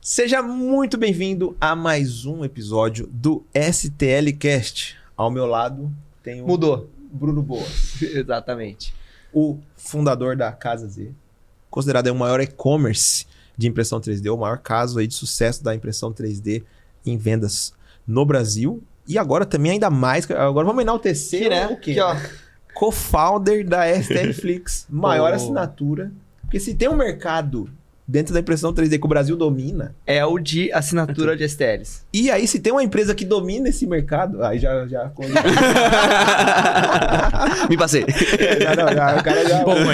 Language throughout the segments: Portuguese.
Seja muito bem-vindo a mais um episódio do STL Cast. Ao meu lado tem o Bruno Boas. Exatamente. O fundador da Casa Z, considerado o maior e-commerce de impressão 3D, o maior caso aí de sucesso da impressão 3D em vendas no Brasil. E agora também ainda mais, agora vamos enaltecer né? o quê? Aqui, ó. Co-founder da STL Flix, maior assinatura. Porque se tem um mercado dentro da impressão 3D que o Brasil domina... É o de assinatura de STLs. E aí, se tem uma empresa que domina esse mercado... Aí já Me passei. O cara já... Empolgou.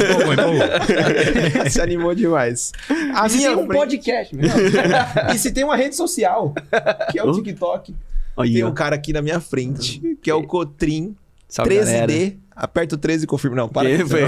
Se animou demais. A Se minha tem um frente- podcast. E se tem uma rede social, que é o TikTok, Aí, tem ó. um cara aqui na minha frente, que é o Cotrim Salve, 13D. galera. Aperta o 13 e confirma. Não, para. Que foi?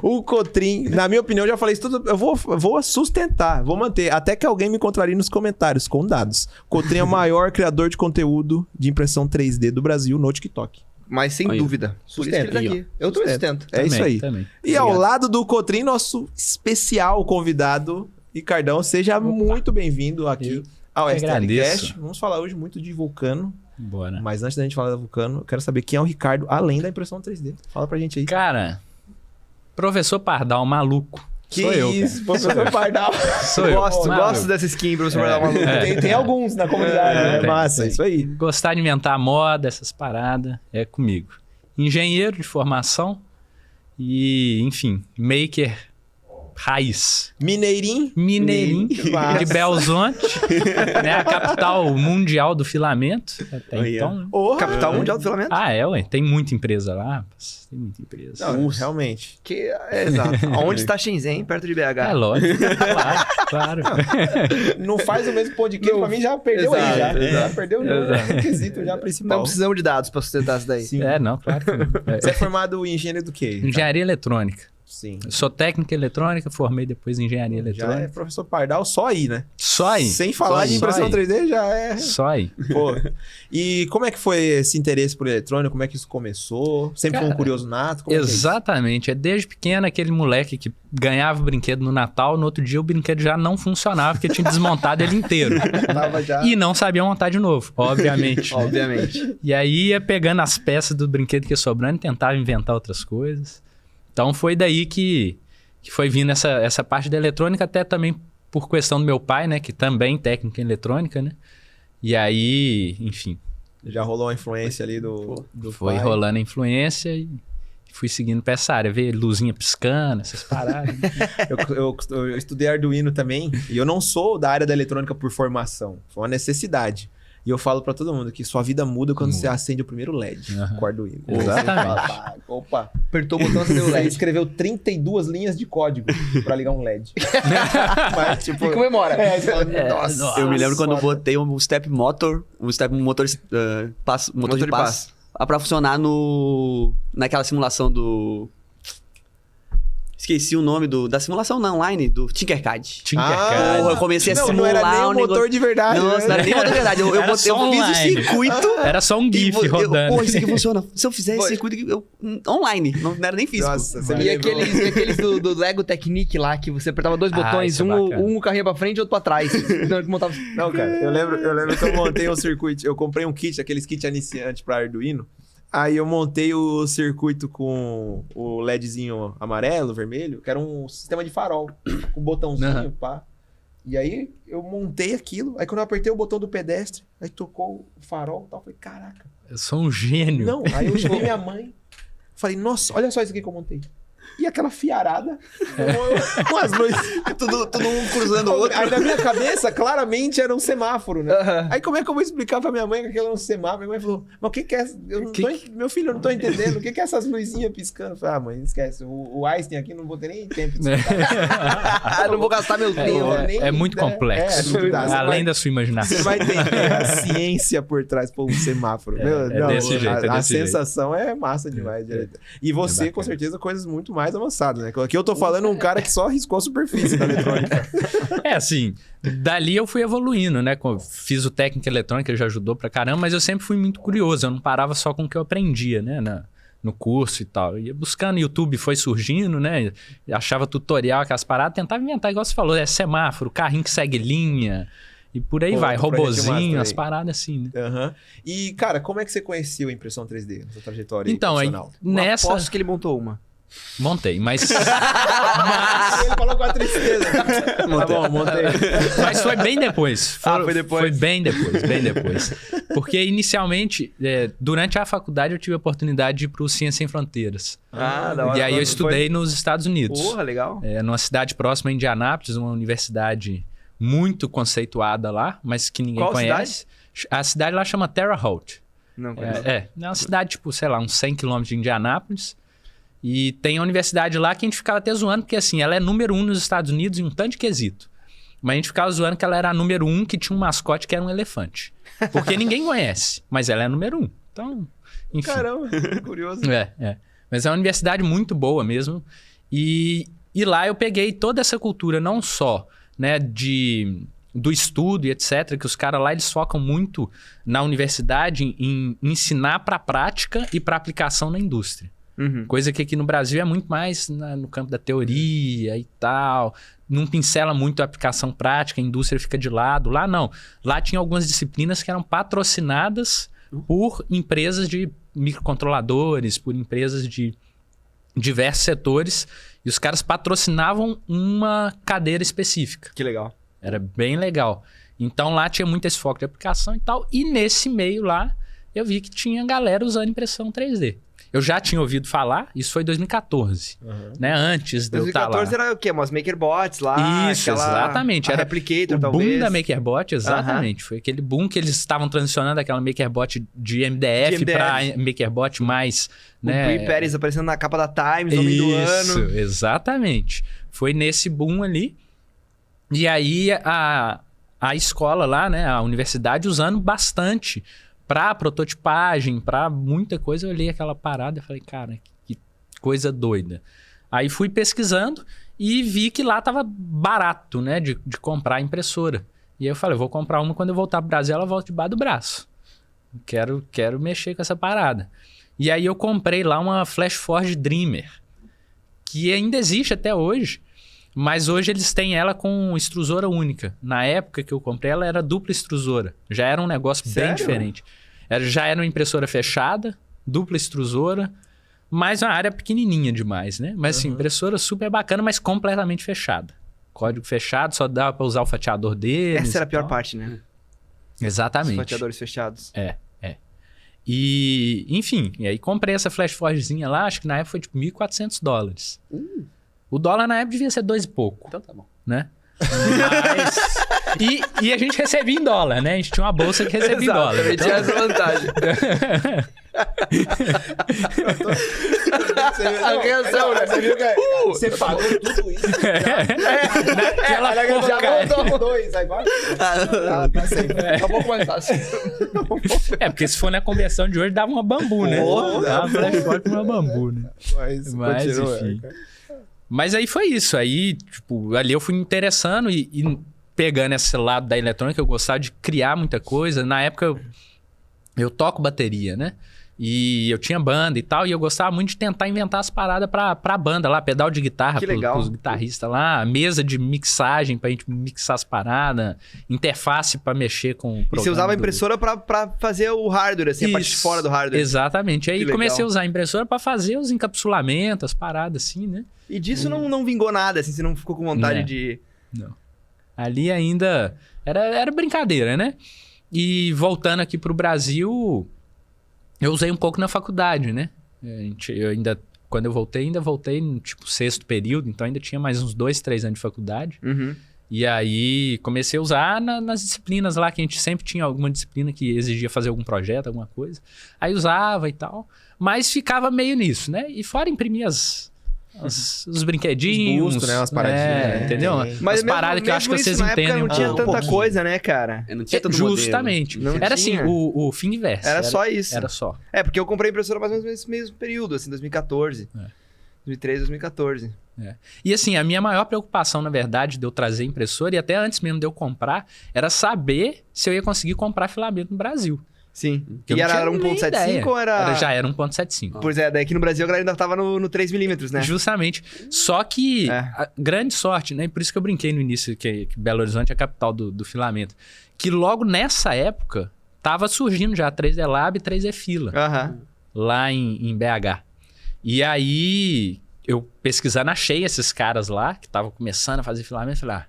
O Cotrim, na minha opinião, eu já falei isso tudo. Eu vou sustentar, vou manter. Até que alguém me contrarie nos comentários, com dados. Cotrim é o maior criador de conteúdo de impressão 3D do Brasil no TikTok. Mas sem Aí. dúvida. Por isso que ele tá Aí, aqui. Eu tô sustento. É isso aí. Também. E ao lado do Cotrim, nosso especial convidado, Ricardão. Seja muito bem-vindo aqui ao que STL agradeço. Cast. Vamos falar hoje muito de Vulcano. Bora. Mas antes da gente falar da Vulcano, eu quero saber quem é o Ricardo, além da impressão 3D. Fala pra gente aí. Cara, professor Pardal, maluco. Que Sou eu, isso, professor Pardal. Sou eu. Gosto Maluco. dessa skin pra você guardar uma luta. Tem alguns na comunidade, né? tem, Massa, tem. isso aí. Gostar de inventar moda, essas paradas, é comigo. Engenheiro de formação e, enfim, maker raiz. Mineirinho. Mineirinho, Massa. de Belzonte, né? A capital mundial do filamento. Até Aí, então, né? Oh, Capital Mundial do Filamento. Ah, ué. Tem muita empresa lá. rapaz, Tem muita empresa. Não, realmente. Exato. Onde está Shenzhen? Perto de BH. É lógico. Claro. Não faz o mesmo pão de queijo, pra mim já perdeu Exato, aí. Já exato. perdeu no quesito já principal. Não precisamos de dados pra sustentar isso daí. Sim. É, não, claro que não. Você é formado em engenharia do quê? Ricardo? Engenharia eletrônica. Sim. Eu sou técnica eletrônica, formei depois em engenharia Já é eletrônica. professor Pardal só aí, né? Só aí. Sem falar de impressão aí. 3D, já é... Só aí. Pô. E como é que foi esse interesse por eletrônico? Como é que isso começou? Sempre foi um Cara, curioso nato? Como é que é isso? Exatamente. É desde pequeno aquele moleque que ganhava o brinquedo no Natal, no outro dia o brinquedo já não funcionava, porque tinha desmontado ele inteiro. Tava já... E não sabia montar de novo, obviamente. né? Obviamente. E aí ia pegando as peças do brinquedo que ia sobrando e tentava inventar outras coisas. Então foi daí que foi vindo essa parte da eletrônica, até também por questão do meu pai, né? Que também técnico em eletrônica, né? E aí, enfim, Já rolou uma influência ali do foi pai. rolando a influência e fui seguindo pra essa área. Ver luzinha piscando, essas paradas. Eu estudei Arduino também, e eu não sou da área da eletrônica por formação. Foi uma necessidade. E eu falo pra todo mundo que sua vida muda quando você acende o primeiro LED Aham. com o Arduino. Exatamente. Você fala, opa. Apertou o botão, você deu o Ele LED. escreveu 32 linhas de código pra ligar um LED. Mas, tipo... E comemora. É, você fala, nossa. nossa. Eu me lembro quando eu foda. botei um step motor, motor de passo, pra funcionar naquela simulação do... Esqueci o nome da simulação online, do Tinkercad. Tinkercad. Porra, eu comecei a não, simular não era nem um o motor negócio- de verdade. Não, não era nem motor de verdade. Eu Era fiz só o online. circuito... Era só um GIF rodando. Pô, isso aqui funciona. Se eu fizer esse circuito online, não era nem físico. Nossa, você me E lembrou. aqueles do Lego Technique lá, que você apertava dois Ah, botões, isso é bacana. um carrinho pra frente e outro pra trás. Então, ele montava... Não, cara, eu lembro que eu montei um circuito. Eu comprei um kit, aqueles kits iniciantes pra Arduino. Aí eu montei o circuito com o LEDzinho amarelo, vermelho, que era um sistema de farol, com botãozinho, Aham. pá. E aí eu montei aquilo. Aí quando eu apertei o botão do pedestre, aí tocou o farol e tal. Eu falei, caraca. Eu sou um gênio. Não, aí eu chamei minha mãe. Falei, nossa, olha só isso aqui que eu montei. E aquela fiarada com as luzes. Tudo um cruzando o outro. Aí na minha cabeça, claramente era um semáforo, né? Aham. Aí como é que eu vou explicar pra minha mãe que aquilo é um semáforo? Minha mãe falou, mas o que que é... Eu não tô Meu filho, eu não tô entendendo. O que que é essas luzinhas piscando? Eu falei, mãe, esquece. O Einstein aqui não vou ter nem tempo de explicar. não vou gastar meu tempo. É muito complexo. não dá. Você Além vai- da sua imaginação. Você vai entender a ciência por trás por um semáforo. Desse jeito, a desse jeito. sensação é massa demais. E você, bacana. com certeza, coisas muito mais avançadas, né? Aqui eu tô falando um cara que só riscou a superfície da eletrônica. É assim, dali eu fui evoluindo, né? Fiz o técnico eletrônica, ele já ajudou pra caramba, mas eu sempre fui muito curioso. Eu não parava só com o que eu aprendia, né? no curso e tal. Ia buscando, YouTube foi surgindo, né? Achava tutorial, aquelas paradas, tentava inventar, igual você falou, semáforo, carrinho que segue linha e por aí vai. Robozinho, as paradas assim, né? Uhum. E, cara, como é que você conheceu a impressão 3D nessa trajetória Então, aí, profissional? nessa... Aposto que ele montou uma. Montei, mas... Ele falou com a tristeza. Tá bom, montei. Mas foi bem depois. Foi depois. Foi bem depois. Porque inicialmente, durante a faculdade, eu tive a oportunidade de ir para o Ciência Sem Fronteiras. Da hora. E aí eu estudei nos Estados Unidos. Porra, legal. Numa cidade próxima a Indianápolis, uma universidade muito conceituada lá, mas que ninguém Qual conhece. A cidade lá chama Terre Haute. Não conheço. É uma cidade, tipo, sei lá, uns 100 quilômetros de Indianápolis. E tem a universidade lá que a gente ficava até zoando, porque assim, ela é número 1 nos Estados Unidos em um tanto de quesito. Mas a gente ficava zoando que ela era a número 1 que tinha um mascote que era um elefante. Porque ninguém conhece, mas ela é a número 1. Então, enfim. Caramba, curioso. Mas é uma universidade muito boa mesmo. E lá eu peguei toda essa cultura, não só, né, do estudo e etc., que os caras lá eles focam muito na universidade em ensinar para a prática e para aplicação na indústria. Uhum. Coisa que aqui no Brasil é muito mais no campo da teoria e tal. Não pincela muito a aplicação prática, a indústria fica de lado. Lá não. Lá tinha algumas disciplinas que eram patrocinadas por empresas de microcontroladores, por empresas de diversos setores. E os caras patrocinavam uma cadeira específica. Que legal. Era bem legal. Então lá tinha muito esse foco de aplicação e tal. E nesse meio lá, eu vi que tinha galera usando impressão 3D. Eu já tinha ouvido falar, isso foi em 2014, né? Antes de eu estar lá. 2014 era o quê? Umas MakerBots lá? Isso, exatamente. Era Era Replicator, o talvez. boom da MakerBot, exatamente. Foi aquele boom que eles estavam transicionando aquela MakerBot de MDF para MakerBot mais... O né? Brie Pérez aparecendo na capa da Times, nome do Isso, ano. exatamente. Foi nesse boom ali. E aí a escola lá, né? A universidade usando bastante... Pra prototipagem, pra muita coisa, eu olhei aquela parada e falei, cara, que coisa doida. Aí fui pesquisando e vi que lá tava barato, né, de comprar a impressora. E aí eu falei, vou comprar uma quando eu voltar pro Brasil, ela volta debaixo do braço. Quero mexer com essa parada. E aí eu comprei lá uma FlashForge Dreamer, que ainda existe até hoje, mas hoje eles têm ela com extrusora única. Na época que eu comprei, ela era dupla extrusora. Já era um negócio bem diferente. Já era uma impressora fechada, dupla extrusora, mas uma área pequenininha demais, né? Mas assim, impressora super bacana, mas completamente fechada. Código fechado, só dava para usar o fatiador deles. Essa era a pior parte, né? Exatamente. Os fatiadores fechados. E, enfim, e aí comprei essa FlashForgezinha lá, acho que na época foi tipo $1.400. O dólar na época devia ser 2 e pouco. Então tá bom. Né? Mas... e a gente recebia em dólar, né? A gente tinha uma bolsa que recebia em dólar. Também tinha essa vantagem. A reação, né? Você viu que você pagou tudo isso. Naquela Já voltou 2, aí vai. Tá sempre. Tá um pouco mais fácil. porque se for na conversão de hoje, dava uma bambu, né? Dava uma FlashForge com uma bambu, né? Mas continua, enfim. Mas aí foi isso. Aí, tipo, ali eu fui me interessando e pegando esse lado da eletrônica, eu gostava de criar muita coisa. Na época, eu toco bateria, né? E eu tinha banda e tal, e eu gostava muito de tentar inventar as paradas pra banda lá, pedal de guitarra pros guitarristas lá, mesa de mixagem pra gente mixar as paradas, interface pra mexer com o programa. E você usava a impressora pra fazer o hardware, assim, a parte de fora do hardware. Exatamente. Aí Que comecei legal. a usar a impressora pra fazer os encapsulamentos, as paradas assim, né? E disso não vingou nada, assim, você não ficou com vontade Não. de... Não. Ali ainda era brincadeira, né? E voltando aqui pro Brasil, eu usei um pouco na faculdade, né? Eu ainda, quando eu voltei, no tipo 6º período, então ainda tinha mais uns 2, 3 anos de faculdade. Uhum. E aí comecei a usar nas disciplinas lá, que a gente sempre tinha alguma disciplina que exigia fazer algum projeto, alguma coisa. Aí usava e tal, mas ficava meio nisso, né? E fora imprimir os brinquedinhos. Os bustos, né? Umas paradinhas, né? Entendeu? Mas As paradas que eu acho que vocês entendem não um tinha pouco. tanta coisa, né, cara? Não tinha tanto Justamente. Não Era tinha. assim, o Thingiverse. Era só isso. Era só. É, porque eu comprei a impressora mais ou menos nesse mesmo período, assim, 2014. 2013, 2014. E assim, a minha maior preocupação, na verdade, de eu trazer impressora, e até antes mesmo de eu comprar, era saber se eu ia conseguir comprar filamento no Brasil. Sim. Que eu E não era tinha nem 1.75 ideia. ou era... Já era 1.75. Pois é, daí aqui no Brasil a galera ainda tava no 3mm, né? Justamente. Só que a grande sorte, né? Por isso que eu brinquei no início que Belo Horizonte é a capital do filamento. Que logo nessa época tava surgindo já 3D Lab e 3D Fila. Aham. Lá em BH. E aí eu pesquisando, achei esses caras lá que estavam começando a fazer filamento. Falei,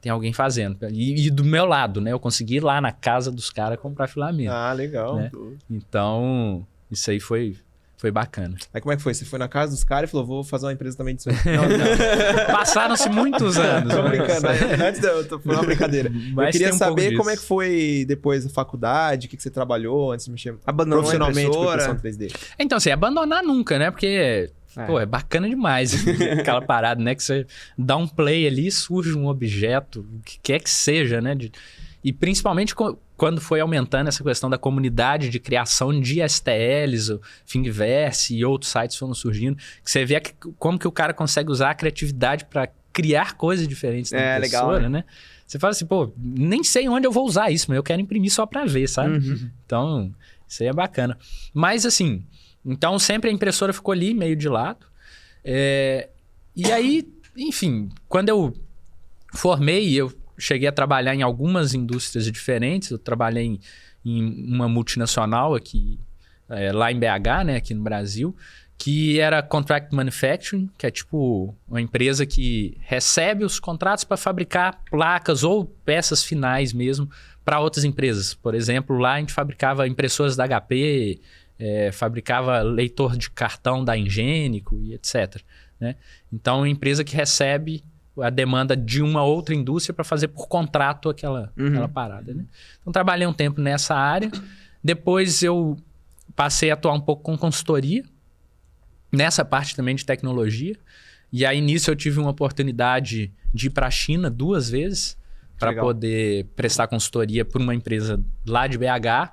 tem alguém fazendo. E do meu lado, né? Eu consegui ir lá na casa dos caras comprar filamento. Ah, legal. Né? Então, isso aí foi bacana. Aí como é que foi? Você foi na casa dos caras e falou, vou fazer uma empresa também disso aí. Passaram-se muitos anos. Tô mas- brincando. Antes foi uma brincadeira. Mas Eu queria tem um pouco saber disso. como é que foi depois da faculdade, o que você trabalhou antes de mexer Abandonou a profissionalmente com impressora? impressão 3D. Então, assim, abandonar nunca, né? Porque, pô, é bacana demais aquela parada, né? Que você dá um play ali, surge um objeto, o que quer que seja, né? E principalmente quando foi aumentando essa questão da comunidade de criação de STLs, o Thingiverse e outros sites foram surgindo, que você vê como que o cara consegue usar a criatividade para criar coisas diferentes na impressora, legal, né? Você fala assim, pô, nem sei onde eu vou usar isso, mas eu quero imprimir só para ver, sabe? Uhum. Então, isso aí é bacana. Mas, assim, então sempre a impressora ficou ali, meio de lado. E aí, enfim, quando eu formei, eu cheguei a trabalhar em algumas indústrias diferentes. Eu trabalhei em uma multinacional aqui, lá em BH, né, aqui no Brasil, que era Contract Manufacturing, que é tipo uma empresa que recebe os contratos para fabricar placas ou peças finais mesmo para outras empresas. Por exemplo, lá a gente fabricava impressoras da HP, fabricava leitor de cartão da Ingênico e etc. Né? Então, é uma empresa que recebe a demanda de uma outra indústria para fazer por contrato aquela parada. Né? Então, trabalhei um tempo nessa área. Depois, eu passei a atuar um pouco com consultoria, nessa parte também de tecnologia. E aí, nisso, eu tive uma oportunidade de ir para a China 2 vezes para poder prestar consultoria por uma empresa lá de BH,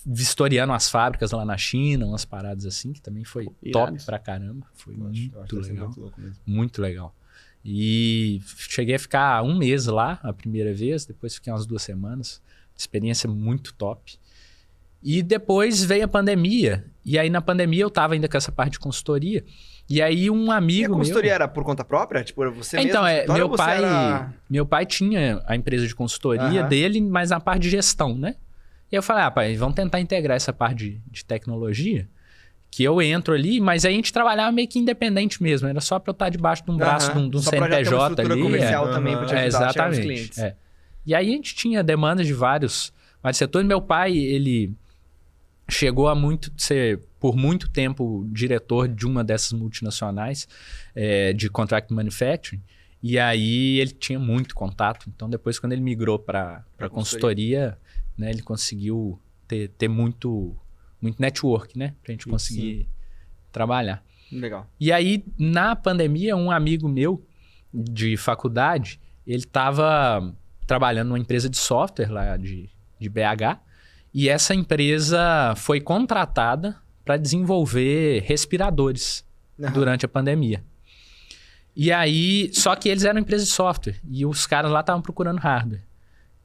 vistoriando as fábricas lá na China, umas paradas assim, que também foi top pra caramba. Foi muito legal. Muito louco mesmo. Muito legal. E cheguei a ficar 1 mês lá a primeira vez, depois fiquei umas 2 semanas. Experiência muito top. E depois veio a pandemia. E aí na pandemia eu tava ainda com essa parte de consultoria. E aí um amigo E a consultoria meu... era por conta própria? Tipo, era você Então, mesmo? no escritório, ou você era... meu pai tinha a empresa de consultoria dele, mas na parte de gestão, né? E eu falei, pai, vamos tentar integrar essa parte de tecnologia, que eu entro ali, mas aí a gente trabalhava meio que independente mesmo, era só para eu estar debaixo de um braço de um Só pra já ter uma CNPJ estrutura ali. comercial também pra te ajudar a chegar nos Exatamente. clientes. E aí a gente tinha demandas de vários setores. Meu pai, ele chegou a ser, por muito tempo, diretor de uma dessas multinacionais de Contract Manufacturing. E aí ele tinha muito contato. Então, depois, quando ele migrou para consultoria, né, ele conseguiu ter muito network, né? Pra gente conseguir trabalhar. Legal. E aí, na pandemia, um amigo meu de faculdade, ele estava trabalhando numa empresa de software lá de BH. E essa empresa foi contratada para desenvolver respiradores durante a pandemia. E aí, só que eles eram empresa de software e os caras lá estavam procurando hardware.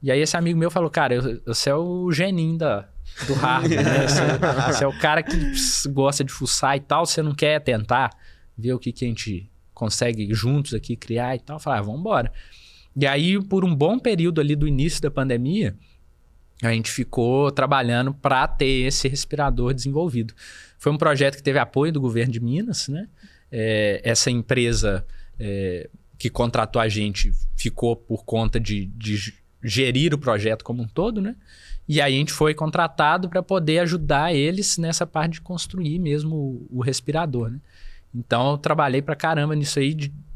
E aí esse amigo meu falou, cara, você é o geninho do hardware, né? Você é o cara que gosta de fuçar e tal, você não quer tentar ver o que a gente consegue juntos aqui criar e tal? Eu falei, vamos embora. E aí, por um bom período ali do início da pandemia, a gente ficou trabalhando para ter esse respirador desenvolvido. Foi um projeto que teve apoio do governo de Minas, né? Essa empresa que contratou a gente ficou por conta de gerir o projeto como um todo, né? E aí a gente foi contratado para poder ajudar eles nessa parte de construir mesmo o respirador, né? Então eu trabalhei pra caramba nisso aí,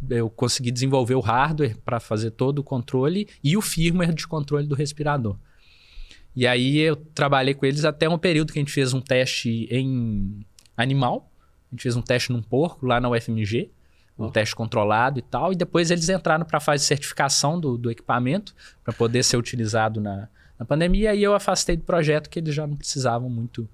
eu consegui desenvolver o hardware para fazer todo o controle e o firmware de controle do respirador. E aí eu trabalhei com eles até um período que a gente fez um teste em animal. A gente fez um teste num porco lá na UFMG, um teste controlado e tal. E depois eles entraram para a fase de certificação do equipamento para poder ser utilizado na pandemia. E eu afastei do projeto que eles já não precisavam muito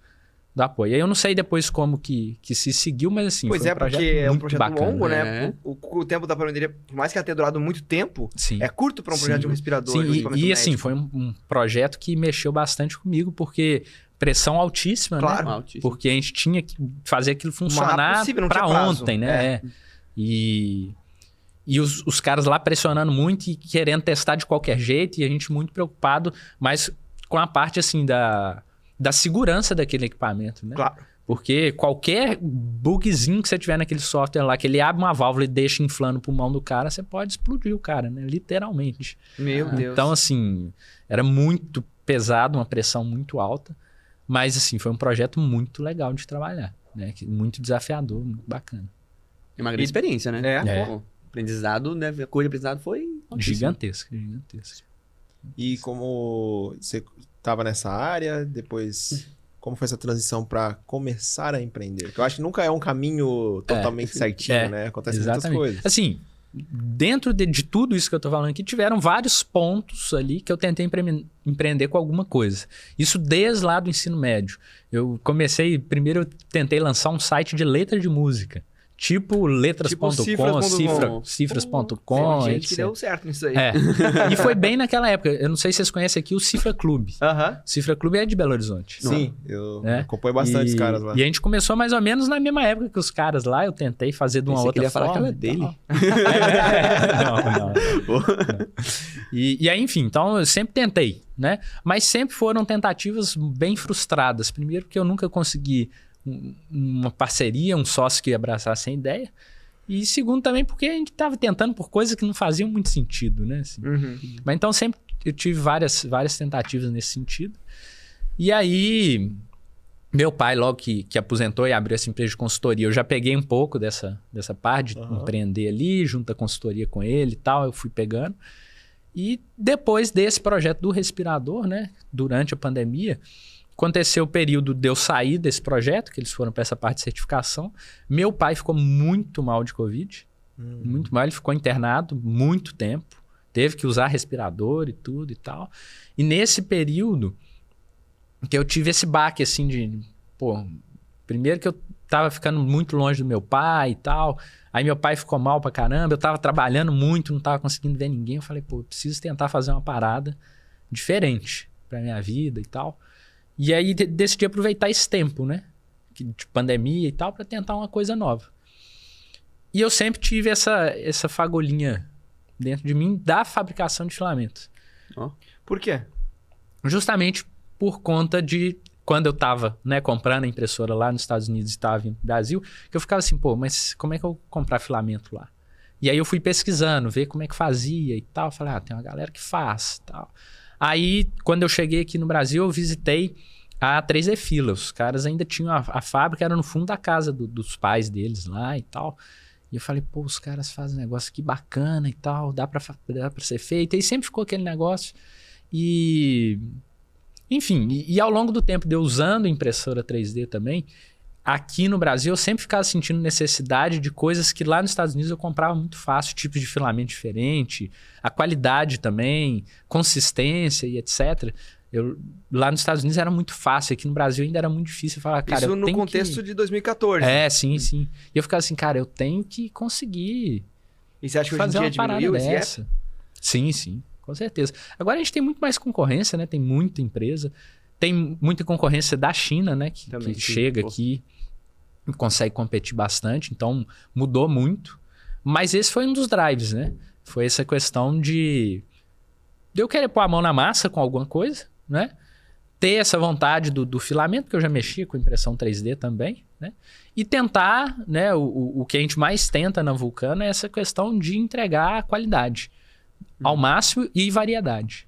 do apoio. Aí eu não sei depois como que se seguiu, mas assim, Pois foi um projeto porque é um muito projeto bacana. longo, né? O tempo da pandemia, por mais que ela tenha durado muito tempo, Sim. é curto para um projeto de um respirador. Sim, de um equipamento e assim, médico. foi um projeto que mexeu bastante comigo, porque pressão altíssima, Claro. né? Altíssimo. Porque a gente tinha que fazer aquilo rápido funcionar possível, não pra tinha prazo. ontem, né? E os caras lá pressionando muito e querendo testar de qualquer jeito, e a gente muito preocupado, mas com a parte, assim, da segurança daquele equipamento, né? Claro. Porque qualquer bugzinho que você tiver naquele software lá, que ele abre uma válvula e deixa inflando o pulmão do cara, você pode explodir o cara, né? Literalmente. Meu Deus. Então, assim, era muito pesado, uma pressão muito alta. Mas, assim, foi um projeto muito legal de trabalhar, né? Muito desafiador, muito bacana. É uma grande experiência, né? É. Pô, aprendizado, né? A coisa de aprendizado foi altíssima. Gigantesca. E como você estava nessa área, depois como foi essa transição para começar a empreender? Porque eu acho que nunca é um caminho totalmente certinho, né? Acontecem muitas coisas. Assim, dentro de tudo isso que eu tô falando aqui, tiveram vários pontos ali que eu tentei empreender com alguma coisa. Isso desde lá do ensino médio. Eu comecei, primeiro eu tentei lançar um site de letra de música. Tipo letras.com, cifras.com, Tem gente etc. que deu certo nisso aí. É. E foi bem naquela época. Eu não sei se vocês conhecem aqui o Cifra Clube. Aham. O Cifra Clube é de Belo Horizonte. Sim, eu É. acompanho bastante os caras lá. E a gente começou mais ou menos na mesma época que os caras lá. Eu tentei fazer de uma Pensei que outra ele ia falar forma. que era dele. Não. E aí, enfim, então eu sempre tentei, né? Mas sempre foram tentativas bem frustradas. Primeiro porque eu nunca consegui uma parceria, um sócio que abraçasse a ideia. E segundo também porque a gente estava tentando por coisas que não faziam muito sentido, né? Assim. Mas então sempre eu tive várias tentativas nesse sentido. E aí, meu pai, logo que aposentou e abriu essa empresa de consultoria, eu já peguei um pouco dessa parte de empreender ali, junto à consultoria com ele e tal, eu fui pegando. E depois desse projeto do respirador, né? Durante a pandemia, aconteceu o período de eu sair desse projeto, que eles foram para essa parte de certificação. Meu pai ficou muito mal de Covid. Muito mal. Ele ficou internado muito tempo. Teve que usar respirador e tudo e tal. E nesse período que eu tive esse baque, assim, de... Pô, primeiro que eu tava ficando muito longe do meu pai e tal. Aí meu pai ficou mal pra caramba. Eu tava trabalhando muito, não tava conseguindo ver ninguém. Eu falei, pô, eu preciso tentar fazer uma parada diferente pra minha vida e tal. E aí decidi aproveitar esse tempo, né? De pandemia e tal, para tentar uma coisa nova. E eu sempre tive essa fagulhinha dentro de mim da fabricação de filamentos. Por quê? Justamente por conta de quando eu tava, né, comprando a impressora lá nos Estados Unidos e estava vindo pro Brasil, que eu ficava assim, pô, mas como é que eu vou comprar filamento lá? E aí eu fui pesquisando, ver como é que fazia e tal. Falei, tem uma galera que faz e tal. Aí, quando eu cheguei aqui no Brasil, eu visitei a 3D Fila. Os caras ainda tinham a fábrica, era no fundo da casa dos pais deles lá e tal. E eu falei, pô, os caras fazem um negócio aqui bacana e tal, dá pra ser feito. E sempre ficou aquele negócio. E... Enfim, e ao longo do tempo de eu usando impressora 3D também, aqui no Brasil eu sempre ficava sentindo necessidade de coisas que lá nos Estados Unidos eu comprava muito fácil, tipos de filamento diferente, a qualidade também, consistência e etc. Lá nos Estados Unidos era muito fácil, aqui no Brasil ainda era muito difícil falar, cara, isso eu no tenho contexto de 2014. sim. E eu ficava assim, cara, eu tenho que conseguir E você acha que hoje fazer em uma dia parada diminuiu esse gap? dessa. Sim, com certeza. Agora a gente tem muito mais concorrência, né? Tem muita empresa. Tem muita concorrência da China, né? Que chega aqui e consegue competir bastante. Então, mudou muito. Mas esse foi um dos drives, né? Foi essa questão de eu querer pôr a mão na massa com alguma coisa, né? Ter essa vontade do filamento, porque eu já mexia com impressão 3D também, né? E tentar, né? O que a gente mais tenta na Vulcano é essa questão de entregar a qualidade ao máximo e variedade.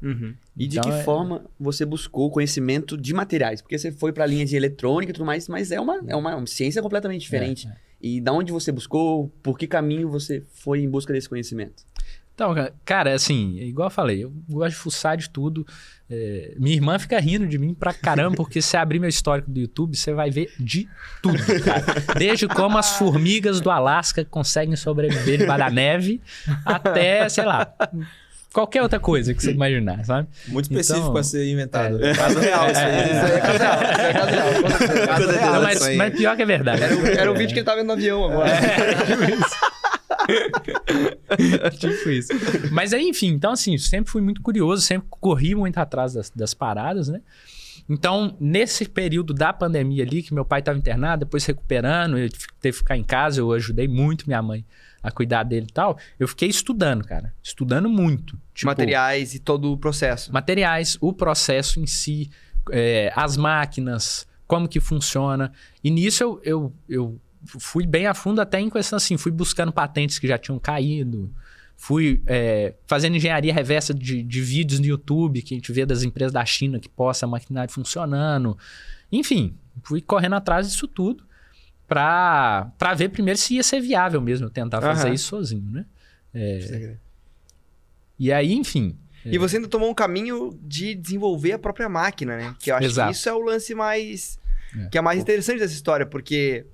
E de Então, que forma você buscou conhecimento de materiais? Porque você foi para a linha de eletrônica e tudo mais, mas é uma ciência completamente diferente. E da onde você buscou? Por que caminho você foi em busca desse conhecimento? Então, cara, assim, igual eu falei, eu gosto de fuçar de tudo. Minha irmã fica rindo de mim pra caramba, porque se abrir meu histórico do YouTube, você vai ver de tudo, cara. Desde como as formigas do Alasca conseguem sobreviver debaixo da neve, até, sei lá, qualquer outra coisa que você imaginar, sabe? Muito específico a ser inventado. Caso real, isso aí. Isso aí é caso real. Não, mas pior que é verdade. Era o vídeo que ele tá vendo no avião agora. Tipo isso. Mas aí, enfim, então assim, sempre fui muito curioso, sempre corri muito atrás das paradas, né? Então, nesse período da pandemia ali, que meu pai estava internado, depois recuperando, eu teve que ficar em casa, eu ajudei muito minha mãe a cuidar dele e tal, eu fiquei estudando, cara. Estudando muito. Tipo, Materiais e todo o processo. materiais, o processo em si, as máquinas, como que funciona. E nisso eu fui bem a fundo até em questão assim, fui buscando patentes que já tinham caído, fui fazendo engenharia reversa de vídeos no YouTube, que a gente vê das empresas da China que posta a maquinário funcionando. Enfim, fui correndo atrás disso tudo para ver primeiro se ia ser viável mesmo eu tentar fazer isso sozinho, né? E aí, enfim... E você ainda tomou um caminho de desenvolver a própria máquina, né? Que eu acho que isso é o lance mais... que é mais interessante dessa história, porque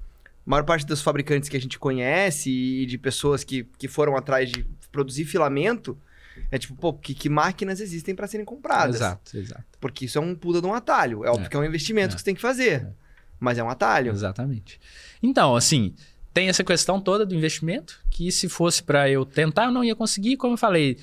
a maior parte dos fabricantes que a gente conhece e de pessoas que foram atrás de produzir filamento, é tipo, pô, que máquinas existem para serem compradas? Exato. Porque isso é um puta de um atalho. É óbvio que é um investimento que você tem que fazer. Mas é um atalho. Exatamente. Então, assim, tem essa questão toda do investimento, que se fosse para eu tentar, eu não ia conseguir. Como eu falei,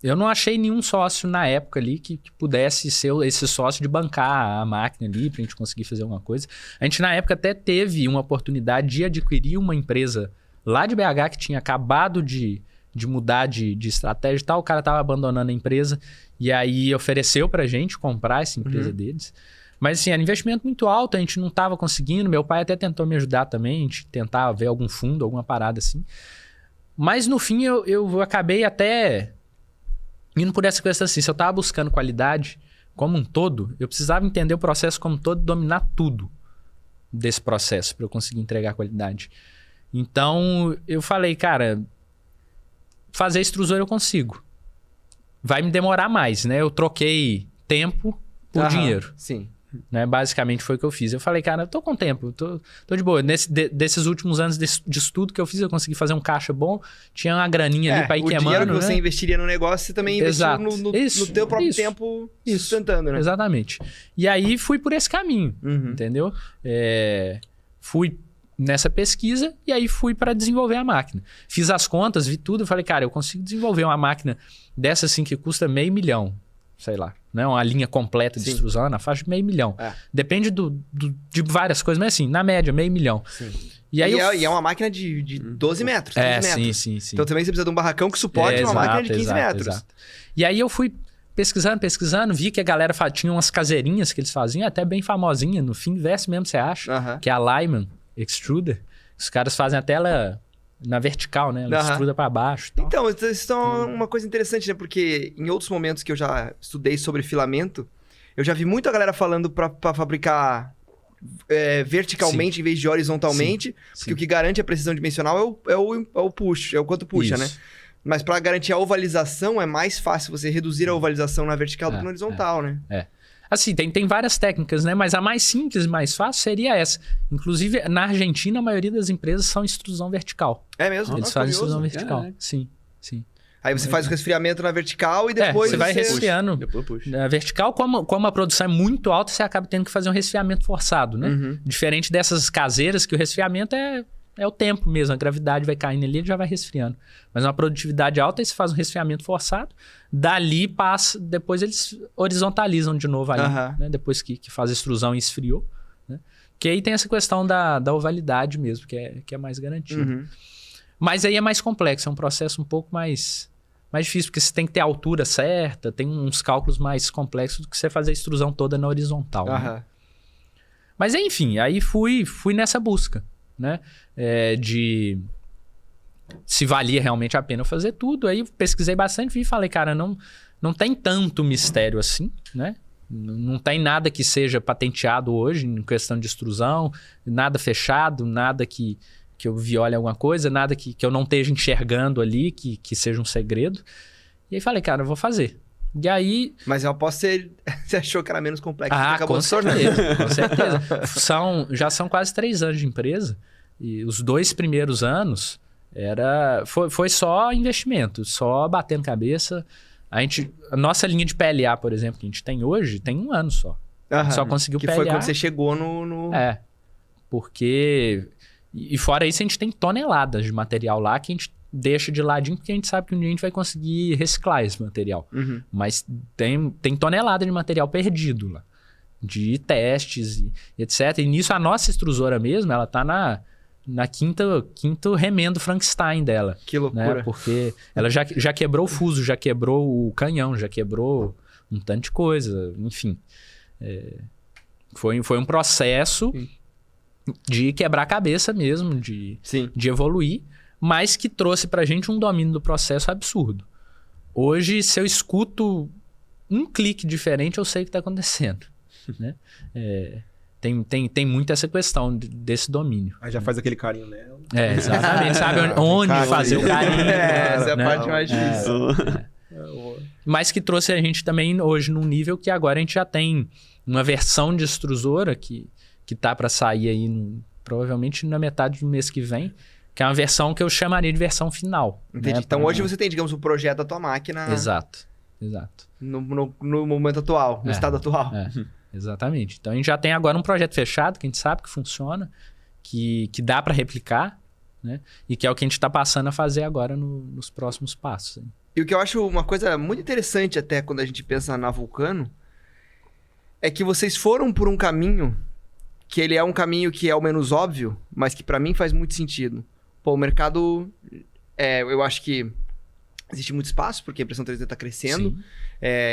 eu não achei nenhum sócio na época ali que pudesse ser esse sócio de bancar a máquina ali pra gente conseguir fazer alguma coisa. A gente, na época, até teve uma oportunidade de adquirir uma empresa lá de BH que tinha acabado de mudar de estratégia e tal. O cara tava abandonando a empresa e aí ofereceu pra gente comprar essa empresa deles. Mas, assim, era investimento muito alto, a gente não tava conseguindo. Meu pai até tentou me ajudar também, a gente tentava ver algum fundo, alguma parada assim. Mas, no fim, eu acabei até indo por essa questão assim. Se eu tava buscando qualidade como um todo, eu precisava entender o processo como um todo e dominar tudo desse processo para eu conseguir entregar qualidade. Então, eu falei, cara, fazer extrusor eu consigo. Vai me demorar mais, né? Eu troquei tempo por dinheiro. Sim. Né? Basicamente foi o que eu fiz. Eu falei, cara, eu tô com tempo, tô de boa. Desses últimos anos de estudo que eu fiz, eu consegui fazer um caixa bom, tinha uma graninha ali pra ir queimando. O dinheiro que você investiria no negócio, você também investiu no teu próprio tempo sustentando, né? Exatamente. E aí fui por esse caminho, entendeu? Fui nessa pesquisa e aí fui para desenvolver a máquina. Fiz as contas, vi tudo, falei, cara, eu consigo desenvolver uma máquina dessa assim que custa $500 mil. Sei lá, né? Uma linha completa de extrusão na faixa de $500 mil. Depende de várias coisas, mas assim, na média, $500 mil. Sim. E é uma máquina de 12 metros, 15 metros. Sim. Então também você precisa de um barracão que suporte uma máquina de 15 metros. Exato. E aí eu fui pesquisando, vi que a galera tinha umas caseirinhas que eles faziam, até bem famosinha, no fim veste mesmo, você acha, que é a Lyman Extruder. Os caras fazem até ela na vertical, né? Ela extruda para baixo. Tal. Então, isso é uma coisa interessante, né? Porque em outros momentos que eu já estudei sobre filamento, eu já vi muita galera falando para fabricar verticalmente em vez de horizontalmente, porque o que garante a precisão dimensional é o push, é o quanto puxa, né? Mas para garantir a ovalização, é mais fácil você reduzir a ovalização na vertical do que na horizontal, né? Assim, tem várias técnicas, né? Mas a mais simples e mais fácil seria essa. Inclusive, na Argentina, a maioria das empresas são extrusão vertical. É mesmo? Eles fazem extrusão vertical. Sim. Aí você faz o resfriamento na vertical e depois você vai resfriando. Depois puxa. Na vertical, como a produção é muito alta, você acaba tendo que fazer um resfriamento forçado, né? Diferente dessas caseiras, que o resfriamento é o tempo mesmo. A gravidade vai caindo ali e já vai resfriando. Mas uma produtividade alta, aí você faz um resfriamento forçado. Dali passa... Depois eles horizontalizam de novo ali, né? Depois que faz a extrusão e esfriou. Né? Que aí tem essa questão da ovalidade mesmo, que é mais garantida. Mas aí é mais complexo. É um processo um pouco mais difícil, porque você tem que ter a altura certa, tem uns cálculos mais complexos do que você fazer a extrusão toda na horizontal. Né? Mas enfim, aí fui nessa busca. Né? De se valia realmente a pena eu fazer tudo. Aí pesquisei bastante e falei, cara, não tem tanto mistério assim, né? Não tem nada que seja patenteado hoje em questão de extrusão, nada fechado, nada que eu viole alguma coisa, nada que eu não esteja enxergando ali, que seja um segredo. E aí falei, cara, eu vou fazer. E aí... Mas eu aposto que você achou que era menos complexo. Com certeza, com certeza. Já são quase 3 anos de empresa. E os 2 primeiros anos foi só investimento, só batendo cabeça. A nossa linha de PLA, por exemplo, que a gente tem hoje, tem 1 ano só. Só conseguiu PLA. Que foi quando você chegou no... Porque... E fora isso, a gente tem toneladas de material lá que a gente deixa de ladinho, porque a gente sabe que um dia a gente vai conseguir reciclar esse material. Mas tem tonelada de material perdido lá. de testes e etc. E nisso a nossa extrusora mesmo, ela tá na quinto remendo Frankenstein dela. Que loucura. Né? Porque ela já quebrou o fuso, já quebrou o canhão, já quebrou um tanto de coisa, enfim. Foi um processo de quebrar a cabeça mesmo, de evoluir, mas que trouxe pra gente um domínio do processo absurdo. Hoje, se eu escuto um clique diferente, eu sei o que está acontecendo. Né? Tem muito essa questão desse domínio. Aí já faz aquele carinho nela. Exatamente. Sabe onde fazer o carinho. Essa é a parte mais difícil. Mas que trouxe a gente também hoje num nível que agora a gente já tem uma versão de extrusora que tá para sair aí provavelmente na metade do mês que vem, que é uma versão que eu chamaria de versão final. Entendi. Né? Então hoje você tem, digamos, o projeto da tua máquina... Exato. No momento atual, no estado atual. Exatamente. Então a gente já tem agora um projeto fechado, que a gente sabe que funciona, que dá para replicar, né? E que é o que a gente está passando a fazer agora nos próximos passos. Hein? E o que eu acho uma coisa muito interessante até quando a gente pensa na Vulcano, é que vocês foram por um caminho que ele é um caminho que é o menos óbvio, mas que para mim faz muito sentido. Pô, o mercado, eu acho que existe muito espaço, porque a impressão 3D está crescendo.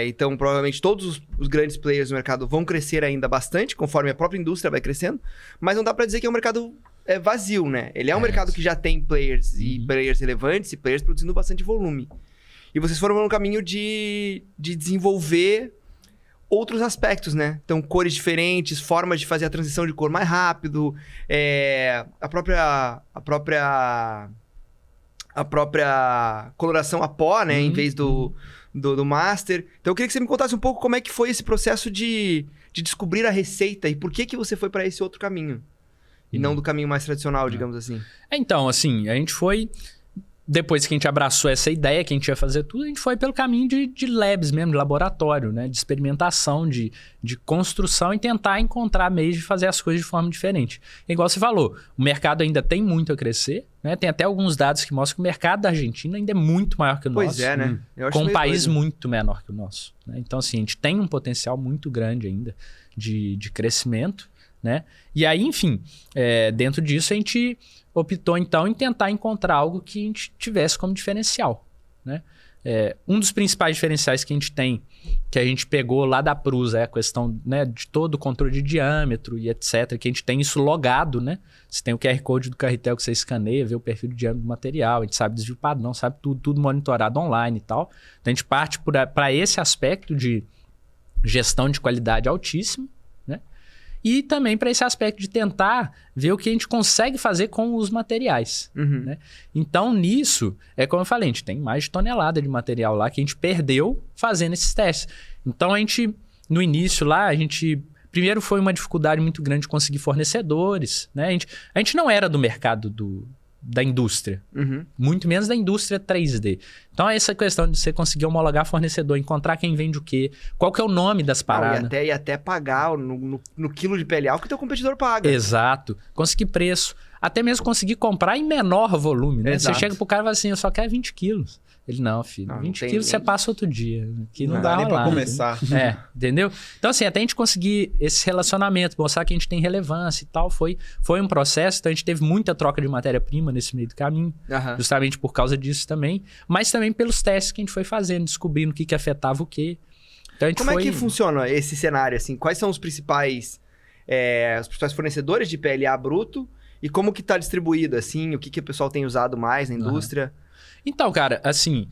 Então, provavelmente, todos os grandes players do mercado vão crescer ainda bastante, conforme a própria indústria vai crescendo. Mas não dá para dizer que é um mercado vazio, né? Ele é um mercado que já tem players e players relevantes e players produzindo bastante volume. E vocês foram no caminho de desenvolver outros aspectos, né? Então, cores diferentes, formas de fazer a transição de cor mais rápido, a própria coloração a pó, né? Em vez do master. Então, eu queria que você me contasse um pouco como é que foi esse processo de descobrir a receita e por que você foi para esse outro caminho. E não do caminho mais tradicional, digamos assim. Então, assim, a gente foi... Depois que a gente abraçou essa ideia que a gente ia fazer tudo, a gente foi pelo caminho de labs mesmo, de laboratório, né? De experimentação, de construção e tentar encontrar meios de fazer as coisas de forma diferente. Igual você falou, o mercado ainda tem muito a crescer, né? Tem até alguns dados que mostram que o mercado da Argentina ainda é muito maior que o nosso. Pois é, né? Eu acho com um país doido. muito menor que o nosso. Né? Então, assim, a gente tem um potencial muito grande ainda de crescimento, né? E aí, enfim, dentro disso a gente optou então em tentar encontrar algo que a gente tivesse como diferencial, né? Um dos principais diferenciais que a gente tem, que a gente pegou lá da Prusa, é a questão, né, de todo o controle de diâmetro e etc, que a gente tem isso logado, né? Você tem o QR Code do Carretel que você escaneia, vê o perfil de diâmetro do material, a gente sabe desvio padrão, sabe tudo monitorado online e tal. Então a gente parte para esse aspecto de gestão de qualidade altíssima, né? E também para esse aspecto de tentar ver o que a gente consegue fazer com os materiais. Né? Então, nisso, como eu falei, a gente tem mais de tonelada de material lá que a gente perdeu fazendo esses testes. Então, a gente, no início lá, primeiro foi uma dificuldade muito grande de conseguir fornecedores. Né? A gente não era do mercado da indústria, muito menos da indústria 3D. Então, essa questão de você conseguir homologar fornecedor, encontrar quem vende o quê, qual que é o nome das paradas. E até pagar no quilo de PLA o que o teu competidor paga. Exato. Conseguir preço. Até mesmo conseguir comprar em menor volume. Né? Você chega pro cara e fala assim, eu só quero 20 quilos. Ele, não, filho, 20 quilos você passa outro dia. Aqui não dá nem rolar. pra começar. Entendeu? Então, assim, até a gente conseguir esse relacionamento, mostrar que a gente tem relevância e tal, foi um processo. Então, a gente teve muita troca de matéria-prima nesse meio do caminho, justamente por causa disso também, mas também pelos testes que a gente foi fazendo, descobrindo o que afetava o quê. Então, Como é que funciona esse cenário, assim? Quais são os principais fornecedores de PLA bruto e como que tá distribuído, assim? O que o pessoal tem usado mais na indústria? Então, cara, assim,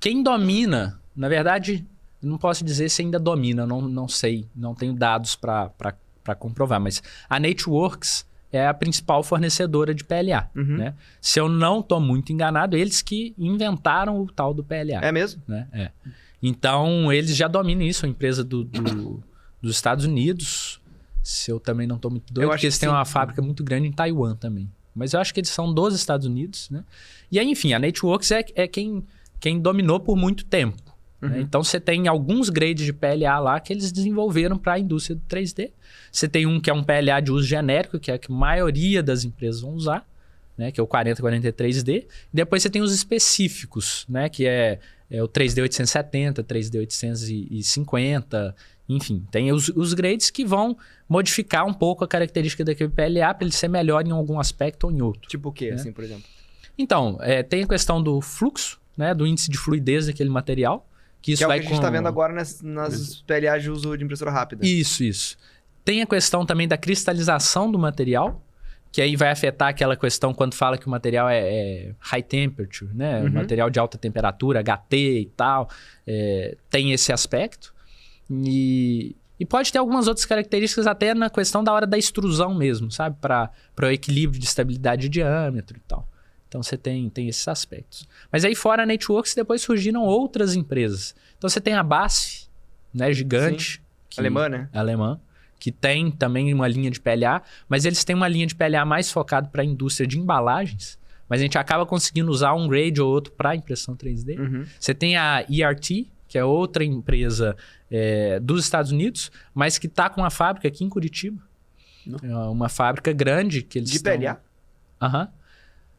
quem domina, na verdade, não posso dizer se ainda domina, não sei, não tenho dados para comprovar, mas a Natureworks é a principal fornecedora de PLA, né? Se eu não estou muito enganado, eles que inventaram o tal do PLA. É mesmo? Né? Então, eles já dominam isso, a empresa dos Estados Unidos, se eu também não estou muito doido, porque eles têm uma fábrica muito grande em Taiwan também. Mas eu acho que eles são dos Estados Unidos, né? E aí, enfim, a Natureworks é quem dominou por muito tempo. Né? Então, você tem alguns grades de PLA lá que eles desenvolveram para a indústria do 3D. Você tem um que é um PLA de uso genérico, que é que a maioria das empresas vão usar. né, que é o 4043D. Depois você tem os específicos, né, que é o 3D 870, 3D 850, enfim. Tem os grades que vão modificar um pouco a característica daquele PLA para ele ser melhor em algum aspecto ou em outro. Tipo o quê, né? assim, por exemplo? Então, tem a questão do fluxo, né, do índice de fluidez daquele material. Que isso Que é o vai que a gente está vendo agora nas PLAs de uso de impressora rápida. Isso. Tem a questão também da cristalização do material, que aí vai afetar aquela questão quando fala que o material é high temperature, né? Material de alta temperatura, HT e tal. Tem esse aspecto. E pode ter algumas outras características até na questão da hora da extrusão mesmo, sabe? Para o equilíbrio de estabilidade de diâmetro e tal. Então você tem esses aspectos. Mas aí fora a Nateworks depois surgiram outras empresas. Então você tem a BASF, né? Gigante. Alemã, né? Alemã. Que tem também uma linha de PLA, mas eles têm uma linha de PLA mais focada para a indústria de embalagens, mas a gente acaba conseguindo usar um grade ou outro para impressão 3D. Você tem a ERT, que é outra empresa dos Estados Unidos, mas que está com uma fábrica aqui em Curitiba. É uma fábrica grande que eles de PLA?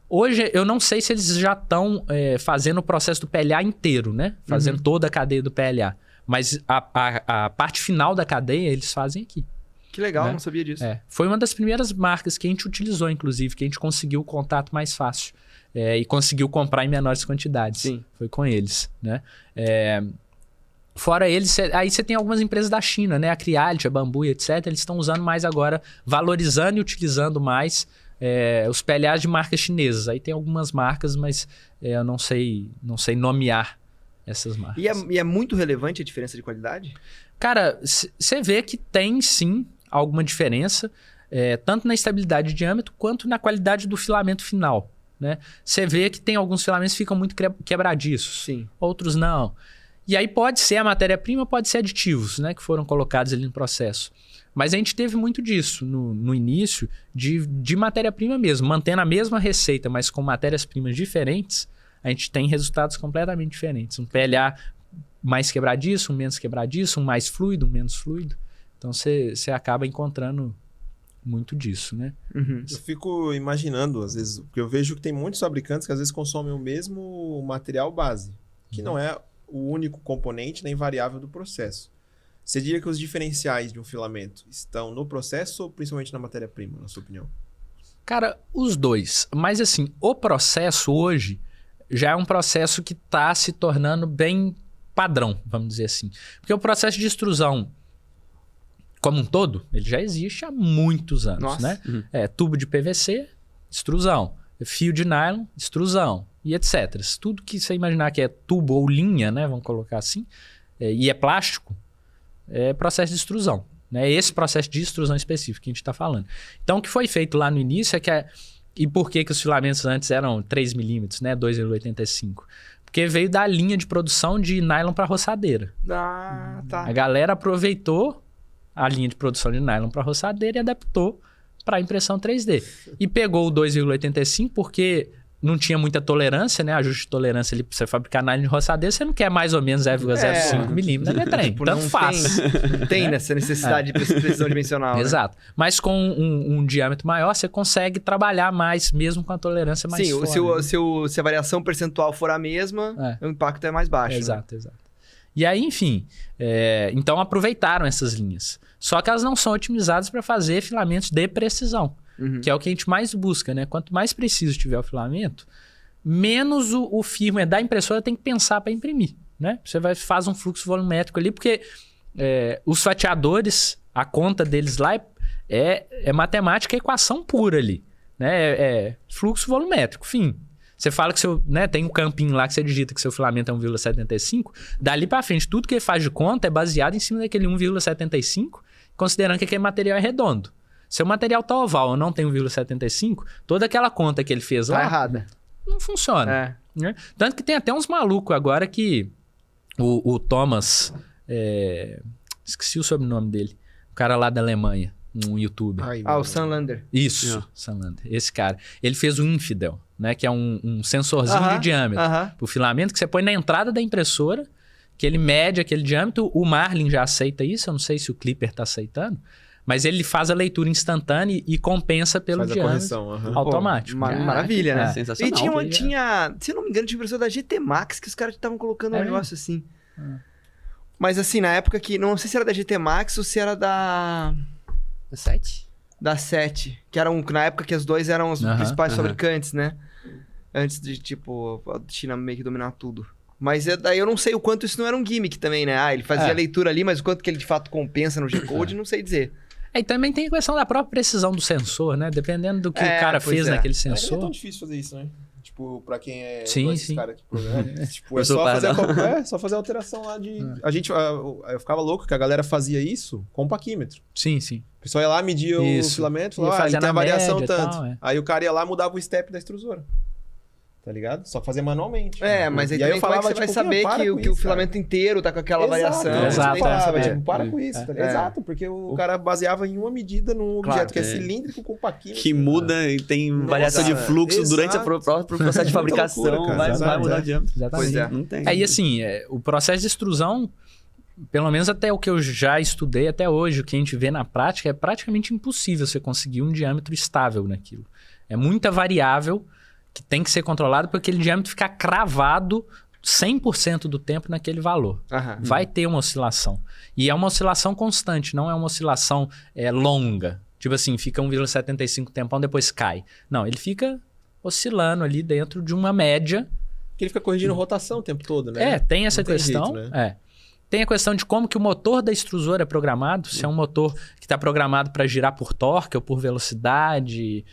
Hoje, eu não sei se eles já estão fazendo o processo do PLA inteiro, né? Fazendo toda a cadeia do PLA. Mas a parte final da cadeia eles fazem aqui. Que legal, né? Não sabia disso. Foi uma das primeiras marcas que a gente utilizou, inclusive, que a gente conseguiu o contato mais fácil. E conseguiu comprar em menores quantidades. Sim. Foi com eles, né? Fora eles, aí você tem algumas empresas da China, né? A Creality, a Bambu, etc. Eles estão usando mais agora, valorizando e utilizando mais os PLAs de marcas chinesas. Aí tem algumas marcas, mas eu não sei nomear essas marcas. E é muito relevante a diferença de qualidade? Cara, você vê que tem sim alguma diferença, tanto na estabilidade de diâmetro quanto na qualidade do filamento final, né? Você vê que tem alguns filamentos que ficam muito quebradiços, Sim. Outros não. E aí pode ser a matéria-prima, pode ser aditivos, né, que foram colocados ali no processo. Mas a gente teve muito disso no início, de matéria-prima mesmo. Mantendo a mesma receita, mas com matérias-primas diferentes, a gente tem resultados completamente diferentes. Um PLA mais quebradiço, um menos quebradiço, um mais fluido, um menos fluido. Então você acaba encontrando muito disso, né? Eu fico imaginando, às vezes, porque eu vejo que tem muitos fabricantes que às vezes consomem o mesmo material base, que não é o único componente nem variável do processo. Você diria que os diferenciais de um filamento estão no processo ou principalmente na matéria-prima, na sua opinião? Cara, os dois. Mas assim, o processo hoje já é um processo que está se tornando bem padrão, vamos dizer assim. Porque o processo de extrusão, como um todo, ele já existe há muitos anos, Nossa. né? Tubo de PVC, extrusão. Fio de nylon, extrusão. E etc. Tudo que você imaginar que é tubo ou linha, né? Vamos colocar assim. E é plástico, é processo de extrusão. Né? Esse processo de extrusão específico que a gente está falando. Então, o que foi feito lá no início é que... E por que os filamentos antes eram 3 milímetros, né? 2,85? Porque veio da linha de produção de nylon para roçadeira. Ah, tá. A galera aproveitou a linha de produção de nylon para roçadeira e adaptou para impressão 3D. E pegou o 2,85 porque não tinha muita tolerância, né? Ajuste de tolerância ali para você fabricar nylon de roçadeira, você não quer mais ou menos 0,05 milímetros, né? Trem, Tipo, tanto não faz. Não tem nessa necessidade de precisão dimensional. Exato. Mas com um diâmetro maior, você consegue trabalhar mais, mesmo com a tolerância mais Sim, forte. se a variação percentual for a mesma, o impacto é mais baixo. Exato, exato. E aí, enfim, então aproveitaram essas linhas. Só que elas não são otimizadas para fazer filamentos de precisão, que é o que a gente mais busca, né? Quanto mais preciso tiver o filamento, menos o firmware da impressora tem que pensar para imprimir, né? Você faz um fluxo volumétrico ali, porque os fatiadores, a conta deles lá é matemática, é equação pura ali, né? É fluxo volumétrico, fim. Você fala que tem um campinho lá que você digita que seu filamento é 1,75, dali para frente, tudo que ele faz de conta é baseado em cima daquele 1,75, considerando que aquele material é redondo. Se o material tá oval ou não tem 1,75, toda aquela conta que ele fez lá... Tá errada. Não funciona. Né? Tanto que tem até uns malucos agora que... O Thomas... esqueci o sobrenome dele. O cara lá da Alemanha. Um youtuber. O Sunlander. Isso, Sunlander. Esse cara. Ele fez o Infidel, né? Que é um sensorzinho de diâmetro. Pro filamento que você põe na entrada da impressora, que ele mede aquele diâmetro. O Marlin já aceita isso. Eu não sei se o Clipper tá aceitando. Mas ele faz a leitura instantânea e compensa pelo Faz a diâmetro correção. aham. automático. Maravilha, né? Sensacional. E tinha, se eu não me engano, tinha versão da GT Max que os caras estavam colocando um negócio assim. Mas assim, na época que... Não sei se era da GT Max ou se era da 7? Da 7. Que era na época que as dois eram os principais fabricantes, né? Antes de, tipo, a China meio que dominar tudo. Mas daí eu não sei o quanto isso não era um gimmick também, né? Ele fazia a leitura ali, mas o quanto que ele de fato compensa no G-Code, não sei dizer. E também tem a questão da própria precisão do sensor, né? Dependendo do que o cara fez naquele Não é sensor. tão difícil fazer isso, né? Tipo, pra quem é Sim, esses sim. caras que programam. Tipo, Eu é sou só fazer a alteração lá de... Eu ficava louco que a galera fazia isso com o paquímetro. Sim, sim. O pessoal ia lá, media o Isso. filamento, Ia falava, ele fazendo tem a a variação média e tanto. tal, Aí o cara ia lá, mudava o step da extrusora. Tá ligado? Só fazia manualmente. Mas aí E também eu falava, como é que você vai tipo, saber para com que o isso, filamento cara. inteiro tá com aquela variação? Exato, Eu falava, é. tipo, para com isso. Tá ligado? Exato, porque o cara baseava em uma medida num objeto que é cilíndrico com paquímetro. Que muda e tem variação de fluxo durante o próprio processo de fabricação. Muita loucura, cara. vai mudar o diâmetro. Exatamente. Pois é. Não tem. E assim, o processo de extrusão, pelo menos até o que eu já estudei até hoje, o que a gente vê na prática, é praticamente impossível você conseguir um diâmetro estável naquilo. É muita variável que tem que ser controlado para aquele diâmetro ficar cravado 100% do tempo naquele valor. Vai ter uma oscilação. E é uma oscilação constante, não é uma oscilação longa. Tipo assim, fica 1,75 tempão, depois cai. Não, ele fica oscilando ali dentro de uma média. Que ele fica corrigindo rotação o tempo todo, né? Tem essa Não tem questão. jeito, né? Tem a questão de como que o motor da extrusora é programado. Se é um motor que está programado para girar por torque ou por velocidade.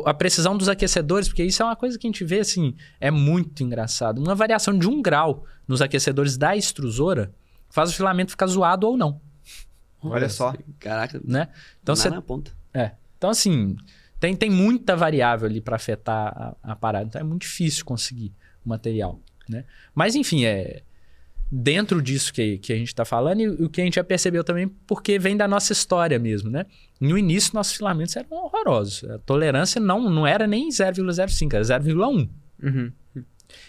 A precisão dos aquecedores, porque isso é uma coisa que a gente vê, assim, é muito engraçado. Uma variação de 1 grau nos aquecedores da extrusora faz o filamento ficar zoado ou não. Olha só. Caraca, Né? Então, na ponta. Então, assim, tem muita variável ali para afetar a parada. Então, é muito difícil conseguir o material, né? Mas, enfim, dentro disso que a gente está falando, e o que a gente já percebeu também, porque vem da nossa história mesmo, né? No início, nossos filamentos eram horrorosos. A tolerância não era nem 0,05, era 0,1.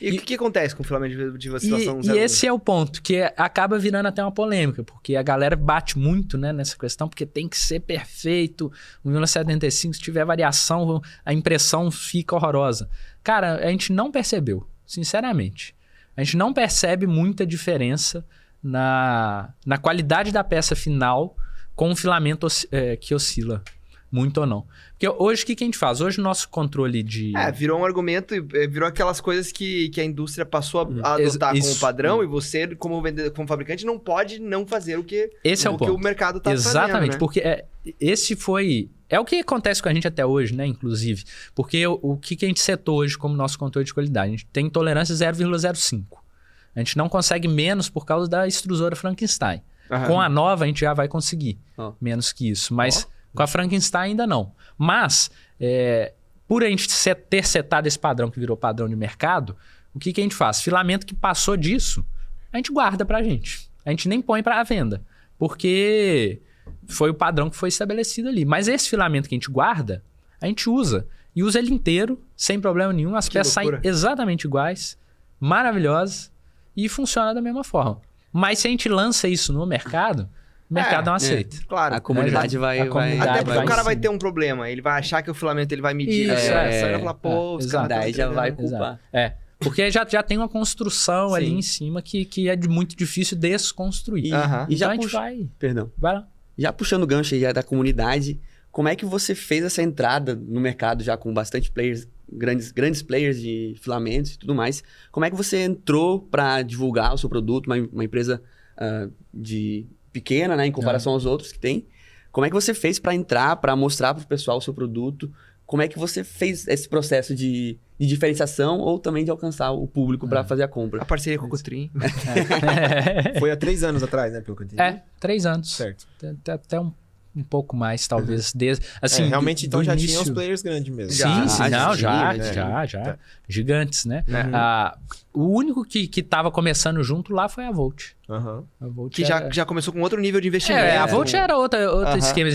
E o que acontece com o filamento de oscilação E 0,1? esse é o ponto, que acaba virando até uma polêmica, porque a galera bate muito, né, nessa questão, porque tem que ser perfeito. O 1975, se tiver variação, a impressão fica horrorosa. Cara, a gente não percebeu, sinceramente. A gente não percebe muita diferença na qualidade da peça final com um filamento que oscila muito ou não. Porque hoje, o que a gente faz? Hoje o nosso controle de... virou um argumento, virou aquelas coisas que a indústria passou a adotar como padrão e você, como fabricante, não pode não fazer o que esse é o ponto. Que o mercado tá Exatamente, fazendo, né? porque esse foi... É o que acontece com a gente até hoje, né, inclusive. Porque o que a gente setou hoje como nosso controle de qualidade? A gente tem tolerância 0,05. A gente não consegue menos por causa da extrusora Frankenstein. Com a nova, a gente já vai conseguir menos que isso. Mas com a Frankenstein ainda não. Mas, por a gente ter setado esse padrão que virou padrão de mercado, o que a gente faz? Filamento que passou disso, a gente guarda pra gente. A gente nem põe pra venda. Porque foi o padrão que foi estabelecido ali. Mas esse filamento que a gente guarda, a gente usa. E usa ele inteiro, sem problema nenhum. As peças saem exatamente iguais, maravilhosas, e funciona da mesma forma. Mas se a gente lança isso no mercado, o mercado não aceita. Claro. A comunidade vai... Até porque o cara vai sim. ter um problema. Ele vai achar que o filamento ele vai medir. Isso, Vai falar, pô, os caras Daí já vai Exato. culpar. Porque já tem uma construção ali em cima que é muito difícil desconstruir. E Então já a gente vai lá. Já puxando o gancho aí da comunidade, como é que você fez essa entrada no mercado já com bastante players, grandes players de filamentos e tudo mais? Como é que você entrou para divulgar o seu produto, uma empresa de pequena, né, em comparação aos outros que tem? Como é que você fez para entrar, para mostrar para o pessoal o seu produto? Como é que você fez esse processo de diferenciação ou também de alcançar o público para fazer a compra? A parceria com o Cotrim. Foi há 3 anos atrás, né? Pelo que eu entendi. 3 anos. Certo. Até um pouco mais, talvez. Assim, realmente, então já início... tinha os players grandes mesmo. Já. Gigantes, né? O único que tava começando junto lá foi a Volt. A Volt que já começou com outro nível de investimento. A Volt era outro esquema.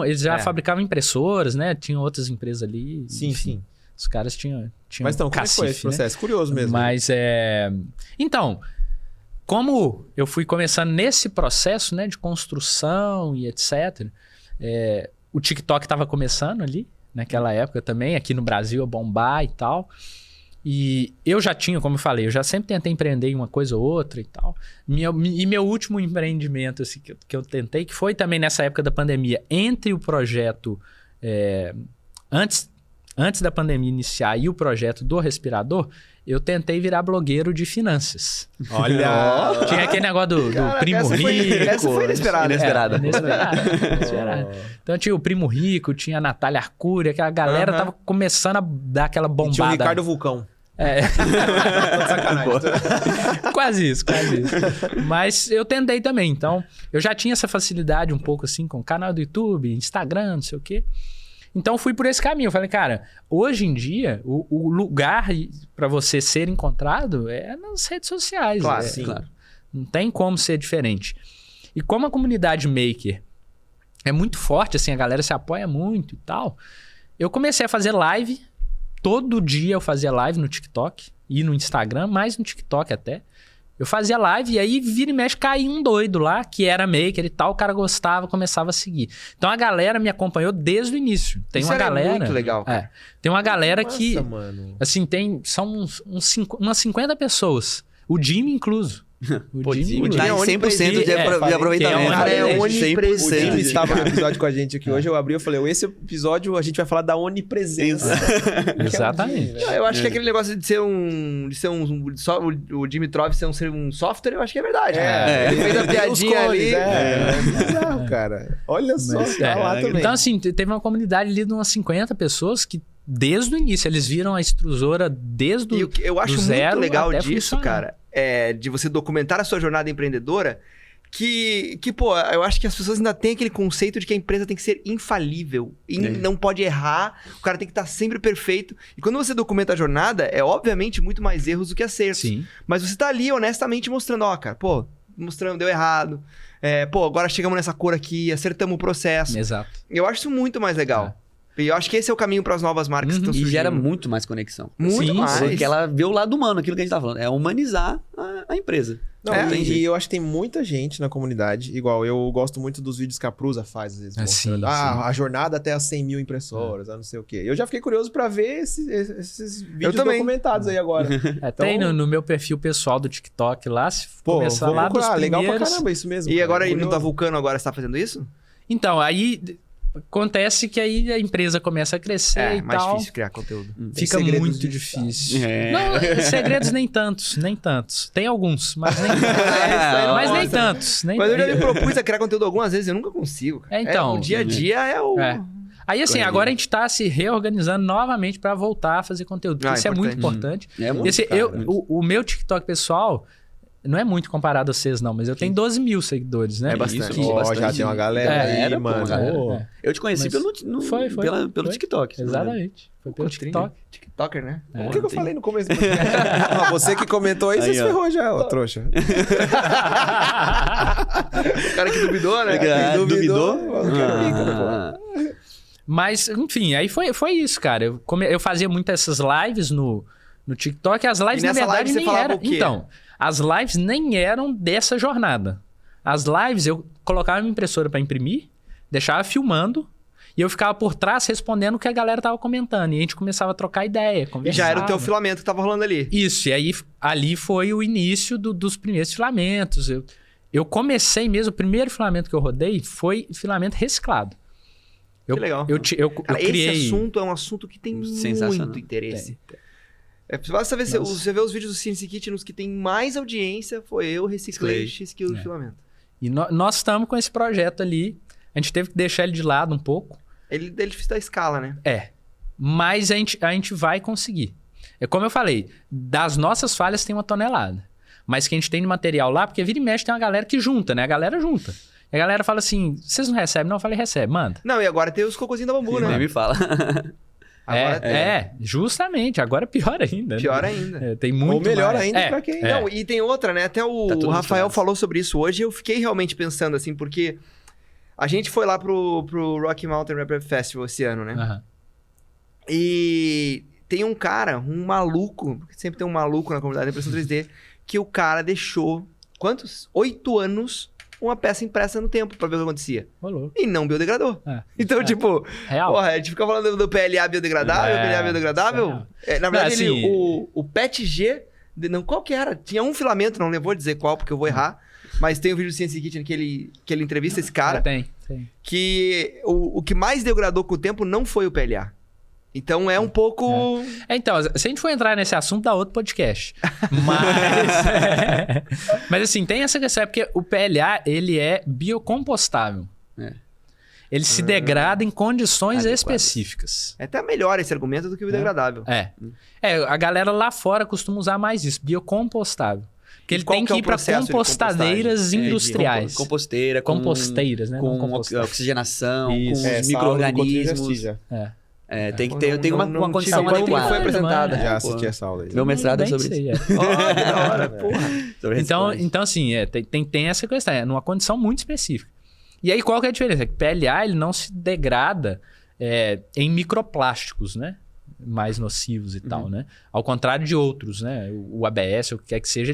Eles já fabricavam impressoras, né? Tinham outras empresas ali. Sim. Os caras tinham Mas então, como cacife, foi esse processo? Né? Curioso mesmo. Mas Então, como eu fui começando nesse processo, né, de construção e etc., o TikTok estava começando ali, naquela época também, aqui no Brasil, a bombar e tal. E eu já tinha, como eu falei, eu já sempre tentei empreender em uma coisa ou outra e tal. Meu último empreendimento assim, que eu tentei, que foi também nessa época da pandemia, entre o projeto, antes da pandemia iniciar e o projeto do respirador, eu tentei virar blogueiro de finanças. Olha! Tinha aquele negócio do primo rico. Essa foi inesperada. Inesperada. Então tinha o Primo Rico, tinha a Natália Arcuri, aquela galera tava começando a dar aquela bombada. E tinha o Ricardo Vulcão. Tô sacanagem. Quase isso. Mas eu tentei também. Então, eu já tinha essa facilidade um pouco assim com o canal do YouTube, Instagram, não sei o quê. Então, fui por esse caminho. Eu falei, cara, hoje em dia, o lugar para você ser encontrado é nas redes sociais. Claro, sim. Claro. Não tem como ser diferente. E como a comunidade maker é muito forte, assim, a galera se apoia muito e tal, eu comecei a fazer live. Todo dia eu fazia live no TikTok e no Instagram, mais no TikTok até. Eu fazia live e aí vira e mexe caía um doido lá, que era maker e tal, o cara gostava, começava a seguir. Então a galera me acompanhou desde o início. Tem Isso uma era galera... muito legal, cara. Tem uma galera Nossa, que... mano. Assim, são umas 50 pessoas. O Jimmy incluso. Pô, Jimmy Jimmy tá em é 100% de aproveitamento. Cara, é O onipresente. Jimmy estava no episódio com a gente aqui hoje, eu abri e falei, esse episódio a gente vai falar da onipresença. Exatamente. Eu acho que aquele negócio de ser o Dimitrov ser um software, eu acho que é verdade. Ele fez a piadinha ali. É bizarro, cara. Olha só, tá lá também. Então, assim, teve uma comunidade ali de umas 50 pessoas que, desde o início, eles viram a extrusora desde E o que eu acho do muito zero legal até disso, funcionar. cara, é de você documentar a sua jornada empreendedora, que, pô, eu acho que as pessoas ainda têm aquele conceito de que a empresa tem que ser infalível. E não pode errar, o cara tem que estar sempre perfeito. E quando você documenta a jornada, é obviamente muito mais erros do que acertos. Sim. Mas você tá ali honestamente mostrando, ó, cara, pô, mostrando, deu errado. Pô, agora chegamos nessa cor aqui, acertamos o processo. Exato. Eu acho isso muito mais legal. E eu acho que esse é o caminho para as novas marcas que estão E surgindo. gera muito mais conexão. Muito mais. Porque ela vê o lado humano, aquilo que a gente tá falando. É humanizar a empresa. Não, tem e jeito. eu acho que tem muita gente na comunidade, igual eu gosto muito dos vídeos que a Prusa faz, às vezes, Sim, mostrando, sim. a jornada até as 100 mil impressoras, não sei o quê. Eu já fiquei curioso pra ver esses vídeos também. documentados aí agora. Tem Então, no meu perfil pessoal do TikTok lá, se Pô, começar vou lá dos procurar, legal pra primeiros... caramba isso mesmo. E cara. agora, Curioso. no da Vulcano, agora você tá fazendo isso? Então, aí acontece que aí a empresa começa a crescer e mais tal. difícil criar conteúdo. Fica segredos muito de difícil. É. Não, segredos nem tantos. Tem alguns, mas nem, mas nem tantos. Nem Mas eu já tantos. me propus a criar conteúdo algumas vezes, eu nunca consigo. Cara. Então, o dia a dia é o... É. Aí, assim, agora a gente tá se reorganizando novamente pra voltar a fazer conteúdo. Porque isso é muito importante. É muito, Esse, cara, o meu TikTok pessoal não é muito comparado a vocês, não, mas eu tenho 12 mil seguidores, né? É bastante. Isso, Ó, bastante. já tem uma galera É, aí, mano. pô, Ô, Eu te conheci Mas pelo foi. TikTok. Exatamente. Foi pelo TikTok. TikToker, né? O que eu falei no começo? Ah, você que comentou aí, você se ó. ferrou já, ô trouxa. O cara que duvidou, né? Duvidou? Mas, enfim, aí foi isso, cara. Eu fazia muito essas lives no TikTok. As lives, E na nessa verdade, live você nem falava eram... o quê? Então, as lives nem eram dessa jornada. As lives, eu colocava minha impressora para imprimir, deixava filmando, e eu ficava por trás respondendo o que a galera tava comentando. E a gente começava a trocar ideia, E conversava. já era o teu filamento que tava rolando ali. Isso, e aí ali foi o início dos primeiros filamentos. Eu comecei mesmo, o primeiro filamento que eu rodei foi filamento reciclado. Que legal. Eu Cara, criei... esse assunto é um assunto que tem Sensacional. muito interesse. Basta ver, você vê os vídeos do CNC Kitchen, os que tem mais audiência, foi eu, reciclei, X-Kill do filamento. E nós estamos com esse projeto ali. A gente teve que deixar ele de lado um pouco. Ele é difícil da escala, né? Mas a gente vai conseguir. É como eu falei, das nossas falhas tem 1 tonelada. Mas que a gente tem de material lá, porque vira e mexe tem uma galera que junta, né? A galera junta. E a galera fala assim, vocês não recebem? Não, eu falei, recebe, manda. Não, e agora tem os cocôzinhos da bambu, Nem né? me fala. Agora Justamente. Agora é pior ainda. né? pior ainda. Tem muito Ou melhor mais. ainda pra quem... Não, e tem outra, né? Até Tá o tudo Rafael misturado. falou sobre isso hoje e eu fiquei realmente pensando assim, porque a gente foi lá pro Rocky Mountain Rap Festival esse ano, né? Aham. E tem um cara, um maluco, porque sempre tem um maluco na comunidade da impressão 3D, que o cara deixou quantos? 8 anos uma peça impressa no tempo pra ver o que acontecia. Rolou. E não biodegradou. É. Então, tipo, Real. porra, a gente fica falando do PLA biodegradável, PLA biodegradável. real. Na verdade, Assim, o PETG, não, qual que era? Tinha um filamento, não vou dizer qual, porque eu vou errar. Mas tem um vídeo do Science Kitchen que ele entrevista esse cara. Tem. Que o que mais degradou com o tempo não foi o PLA. Então é um pouco... Então, se a gente for entrar nesse assunto, dá outro podcast. Mas assim, tem essa questão, porque o PLA, ele é biocompostável. É. Ele se degrada em condições Adequadas. específicas. É até melhor esse argumento do que o biodegradável. A galera lá fora costuma usar mais isso, biocompostável. Porque ele qual tem que que é ir o para processo de compostadeiras industriais. Composteira, Composteiras, né? Não com composteiras. oxigenação, Isso. com os Essa aula do Coutinho eu já micro-organismos. assisti já. Tem uma condição tive tempo, adequada. foi apresentada. Já pô. assisti essa aula aí. Meu mestrado é Bem sobre sei, isso. Ó, que da hora, porra. Sobre reciclagem. Então assim, tem essa questão, é numa condição muito específica. E aí, qual que é a diferença? Que PLA, ele não se degrada em microplásticos, né? Mais nocivos e tal, né? Ao contrário de outros, né? O ABS, ou o que quer que seja,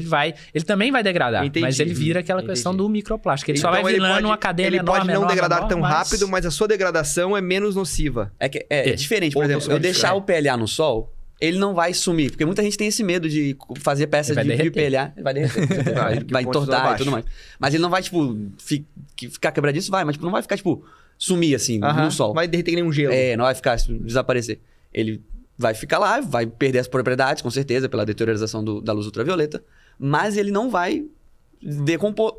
ele também vai degradar. Entendi. Mas ele vira aquela questão do microplástico. Ele só vai Então, ele virando pode- uma cadeia Ele menor, pode não menor, degradar menor, tão mas- rápido, mas a sua degradação é menos nociva. É diferente, por exemplo, eu deixar o PLA no sol, ele não vai sumir. Porque muita gente tem esse medo de fazer peça Ele vai de derreter. PLA. Ele vai derreter, com certeza. vai Porque ponte entortar lá e tudo mais. Mas ele não vai, tipo, ficar quebradiço, vai. Mas tipo, não vai ficar, tipo, sumir assim, no sol. Vai derreter que nem um gelo. Não vai ficar, desaparecer. Ele vai ficar lá, vai perder as propriedades, com certeza, pela deteriorização da luz ultravioleta. Mas ele não vai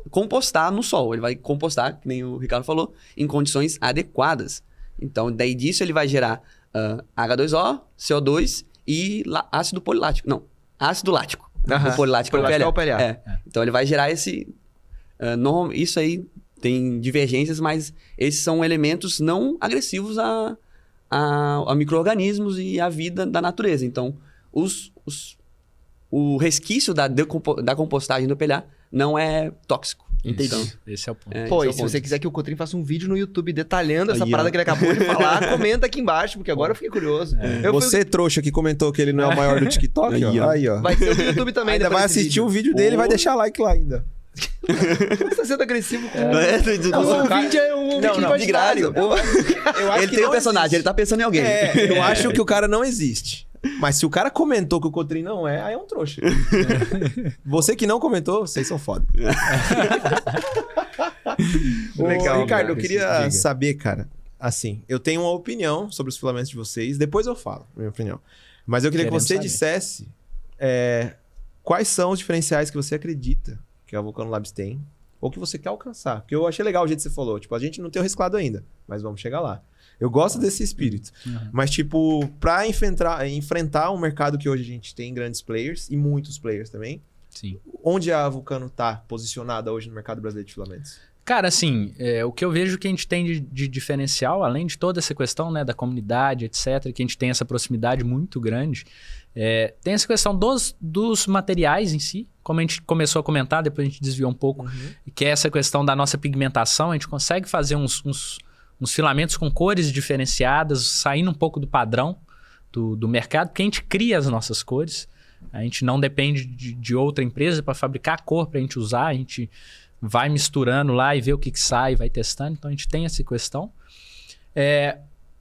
compostar no sol. Ele vai compostar, que nem o Ricardo falou, em condições adequadas. Então, daí disso ele vai gerar H2O, CO2 e ácido polilático. Não, ácido lático. Aham. O polilático é Polilático o PLA. é o PLA. Então, ele vai gerar esse... isso aí tem divergências, mas esses são elementos não agressivos a micro-organismos e à vida da natureza. Então, o resquício da compostagem do PLA não é tóxico. Entendi. Então, Esse é o ponto. Pô, esse é e o se ponto. você quiser que o Cotrim faça um vídeo no YouTube detalhando essa Aí, parada ó. que ele acabou de falar, comenta aqui embaixo, porque agora eu fiquei curioso. Você, trouxa, que comentou que ele não é o maior do TikTok, Aí, ó. ó. Aí, ó. Vai ter o do YouTube também. Ainda depois vai desse assistir o vídeo dele e vai deixar like lá ainda. Você tá sendo agressivo com Não, o vídeo é um vídeo não, de graça. Eu acho Ele que tem não um personagem, ele tá pensando em alguém. eu acho que o cara não existe. Mas se o cara comentou que o Cotrim não é, aí é um trouxa. Você que não comentou, vocês são foda. Legal, Ricardo, eu cara. queria Diga. saber, cara, assim, eu tenho uma opinião sobre os filamentos de vocês, depois eu falo, minha opinião. Mas eu queria que Queremos você saber. dissesse quais são os diferenciais que você acredita que a Vulcano Labs tem, ou que você quer alcançar. Porque eu achei legal o jeito que você falou. Tipo, a gente não tem o reciclado ainda, mas vamos chegar lá. Eu gosto desse espírito. Mas, tipo, pra enfrentar um mercado que hoje a gente tem grandes players, e muitos players também, Sim. onde a Vulcano tá posicionada hoje no mercado brasileiro de filamentos? Cara, assim, o que eu vejo que a gente tem de diferencial, além de toda essa questão, né, da comunidade, etc., que a gente tem essa proximidade muito grande, tem essa questão dos materiais em si, como a gente começou a comentar, depois a gente desviou um pouco, que é essa questão da nossa pigmentação, a gente consegue fazer uns filamentos com cores diferenciadas, saindo um pouco do padrão do mercado, porque a gente cria as nossas cores, a gente não depende de outra empresa para fabricar a cor para a gente usar, a gente vai misturando lá e vê o que sai, vai testando. Então, a gente tem essa questão.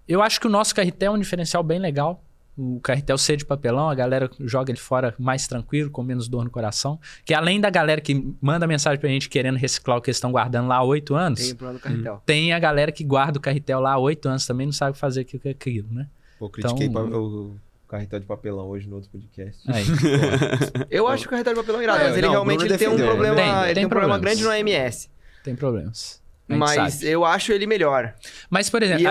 Eu acho que o nosso carretel é um diferencial bem legal. O carretel C de papelão, a galera joga ele fora mais tranquilo, com menos dor no coração. Que além da galera que manda mensagem pra gente querendo reciclar o que eles estão guardando lá há 8 anos, Tem o problema do carretel. tem a galera que guarda o carretel lá há 8 anos também, não sabe fazer o que é aquilo, né? Pô, critiquei Então- o carretel de papelão hoje no outro podcast. Aí. Eu acho que o carretel de papelão é irado, É, mas ele não, o realmente Bruno ele tem um defendeu. problema, Tem ele tem um problema problemas. grande no AMS. Tem problemas. A gente Mas sabe. eu acho ele melhor. Mas, por exemplo... E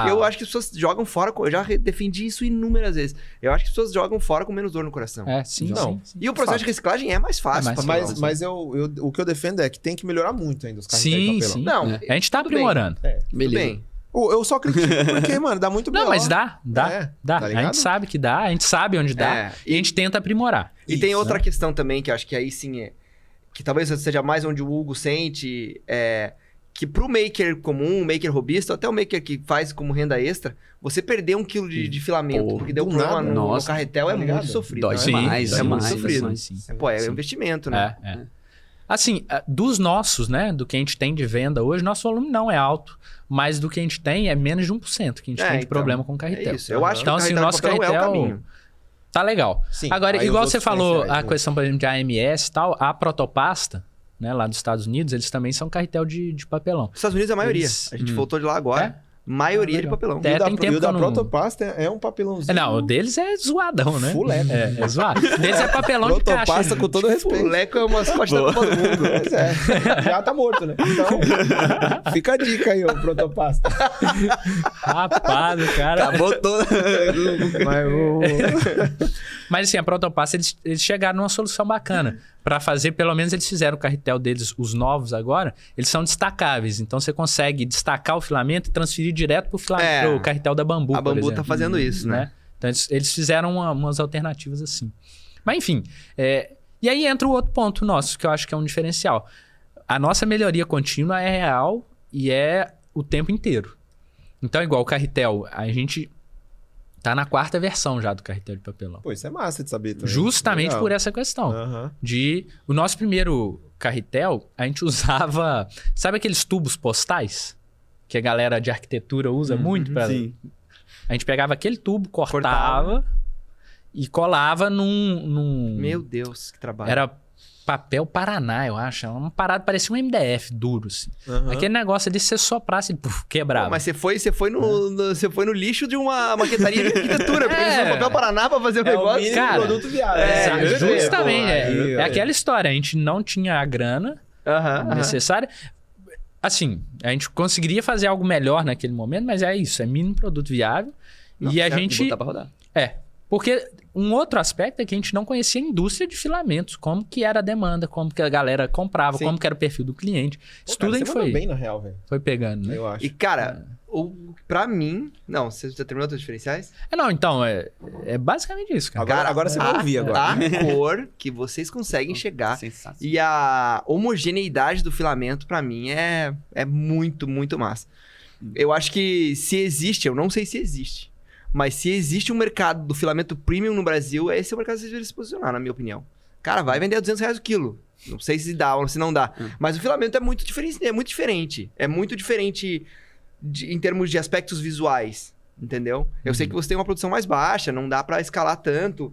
eu acho que as pessoas jogam fora. Eu já defendi isso inúmeras vezes. Eu acho que as pessoas jogam fora com menos dor no coração. Sim, Não. sim. E o processo de reciclagem é mais fácil. É mais papelão. fácil. Mas o que eu defendo é que tem que melhorar muito ainda os carretéis de Sim, papelão. sim. Não, A gente tá tudo bem. aprimorando. Tudo Beleza. bem. Eu só critico porque, mano, dá muito Não, B.O. mas dá. É, Dá. tá A ligado? gente sabe que dá, a gente sabe onde dá. É. E a gente tenta aprimorar. E tem Isso, outra né? questão também, que eu acho que aí sim é... Que talvez seja mais onde o Hugo sente... que pro maker comum, maker robista, até o maker que faz como renda extra, você perder 1 quilo de filamento, Pô, porque deu do problema nada. no Nossa, carretel, tá é ligado? muito sofrido. Dói né? demais, é dói muito demais, sofrido. dói sim. Pô, é Sim. um investimento, né? É. Assim, dos nossos, né? Do que a gente tem de venda hoje, nosso volume não é alto. Mas do que a gente tem é menos de 1% que a gente tem de então, problema com o Carretel. É isso. Eu acho que então, o assim, Carretel o nosso de papelão Carretel é o caminho. tá legal. Sim, Agora, aí igual os você outros falou, diferenciais, a né? questão, por exemplo, de AMS e tal, a Protopasta, né, lá dos Estados Unidos, eles também são carretel de papelão. Nos Estados Unidos é a maioria. Eles- A gente voltou de lá agora. Maioria de legal. papelão. É, E o da, tem tempo e o que eu da não- Protopasta é um papelãozinho. Não, o deles é zoadão, né? Fuleco. É zoado. O deles é papelão de caixa. Protopasta com todo respeito. O Leco é uma mascote da Copa do Mundo. Pois é. Já tá morto, né? Então, fica a dica aí, ô Protopasta. Rapaz, o cara... Acabou todo. Mas assim, a Protopasta, eles chegaram numa solução bacana. Pra fazer, pelo menos eles fizeram o carretel deles, os novos agora, eles são destacáveis. Então você consegue destacar o filamento e transferir direto pro pro carretel da Bambu, A por Bambu tá exemplo. fazendo isso, né? Então eles fizeram umas alternativas assim. Mas enfim, e aí entra o outro ponto nosso, que eu acho que é um diferencial. A nossa melhoria contínua é real e é o tempo inteiro. Então, igual o carretel, a gente tá na 4ª versão já do carretel de papelão. Pô, isso é massa de saber também. Justamente Legal. por essa questão. Aham. O nosso primeiro carretel, a gente usava... Sabe aqueles tubos postais? Que a galera de arquitetura usa muito para... Sim. A gente pegava aquele tubo, cortava e colava num... Meu Deus, que trabalho. Era papel Paraná, eu acho. Era uma parada, parecia um MDF duro, assim. Aham. Aquele negócio ali, você soprasse e quebrava. Pô, mas você foi no lixo de uma maquetaria de arquitetura, porque eles usam papel Paraná pra fazer o É o negócio. mínimo Cara, produto viável. Justamente. Aí, É aquela história. A gente não tinha a grana Aham. necessária. Assim, a gente conseguiria fazer algo melhor naquele momento, mas é isso. É mínimo produto viável. E a certo, gente... Botar pra rodar. Porque um outro aspecto é que a gente não conhecia a indústria de filamentos. Como que era a demanda, como que a galera comprava, Sim. como que era o perfil do cliente. Isso Pô, cara, tudo a gente você mandou foi, bem, na real, velho. foi pegando, né? Eu acho. E, cara, pra mim... Não, você já terminou os diferenciais? Não, então, é basicamente isso, cara. Agora você vai ouvir agora. A cor que vocês conseguem chegar Sensacional. e a homogeneidade do filamento, pra mim, é muito, muito massa. Eu acho que se existe, eu não sei se existe, mas se existe um mercado do filamento premium no Brasil, esse é o mercado que vocês deveriam se posicionar, na minha opinião. Cara, vai vender a R$200 o quilo. Não sei se dá ou se não dá. Mas o filamento é muito diferente. É muito diferente. É muito diferente em termos de aspectos visuais. Entendeu? Eu sei que você tem uma produção mais baixa, não dá pra escalar tanto.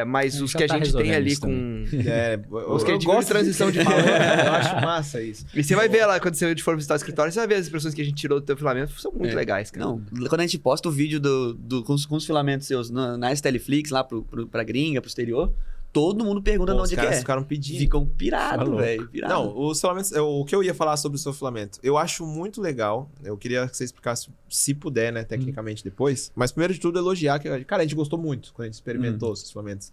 Mas A gente os já que a tá gente tem resolvendo ali isso com... Os que a gente viu de transição de valor. Eu acho massa isso. E você vai ver lá, quando você for visitar o escritório, você vai ver as impressões que a gente tirou do teu filamento. São muito legais, cara. Não, quando a gente posta o vídeo com os filamentos seus na STLFlix, lá pra gringa, pro exterior, todo mundo pergunta Pô, de os onde que caras é. ficaram pedindo. Ficam pirados, Falou. velho. Pirado. Não, os filamentos, o que eu ia falar sobre o seu filamento, eu acho muito legal. Eu queria que você explicasse, se puder, né, tecnicamente depois. Mas primeiro de tudo, elogiar que, cara, a gente gostou muito quando a gente experimentou os filamentos.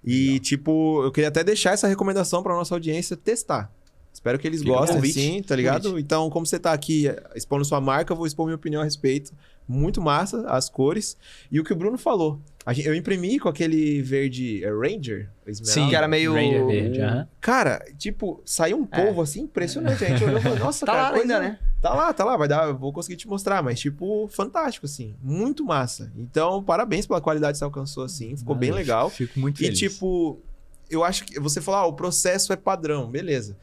E, tipo, eu queria até deixar essa recomendação pra nossa audiência testar. Espero que eles Fica o gostem, convite. sim, tá ligado? Convite. Então, como você tá aqui expondo sua marca, eu vou expor minha opinião a respeito. Muito massa, as cores. E o que o Bruno falou. Eu imprimi com aquele verde Ranger, esmeralda. Sim, que era meio... Ranger verde, aham. Cara, tipo, saiu um polvo assim, impressionante. A gente olhou e falou, nossa, Tá cara, lá coisa- ainda, né? Tá lá, vai dar, eu vou conseguir te mostrar, mas tipo, fantástico, assim, muito massa. Então, parabéns pela qualidade que você alcançou, assim, ficou bem Valeu, legal. Fico muito E feliz. tipo, eu acho que você falou, o processo é padrão, beleza.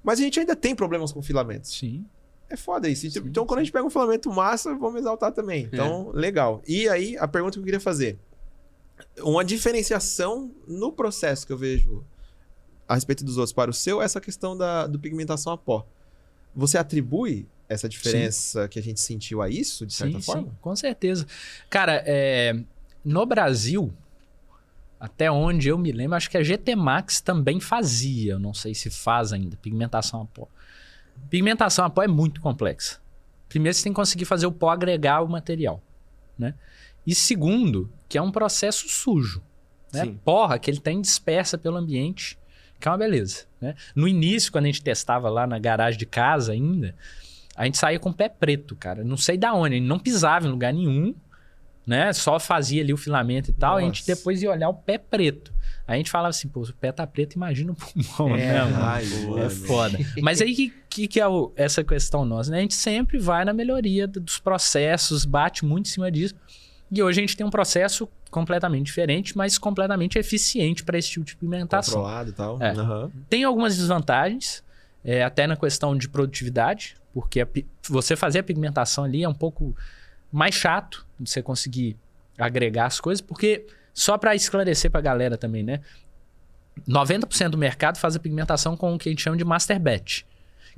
Mas a gente ainda tem problemas com filamentos. Sim. É foda isso. Então, quando a gente pega um filamento massa, vamos exaltar também. Então, legal. E aí, a pergunta que eu queria fazer. Uma diferenciação no processo que eu vejo a respeito dos outros para o seu é essa questão do pigmentação a pó. Você atribui essa diferença que a gente sentiu a isso, de certa forma? Sim, com certeza. Cara, no Brasil, até onde eu me lembro, acho que a GT Max também fazia, eu não sei se faz ainda, pigmentação a pó. Pigmentação a pó é muito complexa. Primeiro, você tem que conseguir fazer o pó agregar o material, né? E segundo, que é um processo sujo, né? Sim. Porra que ele tem dispersa pelo ambiente, que é uma beleza, né? No início, quando a gente testava lá na garagem de casa ainda, a gente saía com o pé preto, cara. Não sei da onde, a gente não pisava em lugar nenhum, né? Só fazia ali o filamento e tal, a gente Nossa. depois ia olhar o pé preto. Aí a gente falava assim, pô, se o pé tá preto, imagina o pulmão, né, mano? Ai, É mano. foda. Mas aí que é essa questão nossa, né? A gente sempre vai na melhoria dos processos, bate muito em cima disso. E hoje a gente tem um processo completamente diferente, mas completamente eficiente para esse tipo de pigmentação. Controlado e tal. É. Aham. Tem algumas desvantagens, até na questão de produtividade, porque você fazer a pigmentação ali é um pouco mais chato de você conseguir agregar as coisas, porque só para esclarecer para a galera também, né? 90% do mercado faz a pigmentação com o que a gente chama de master batch.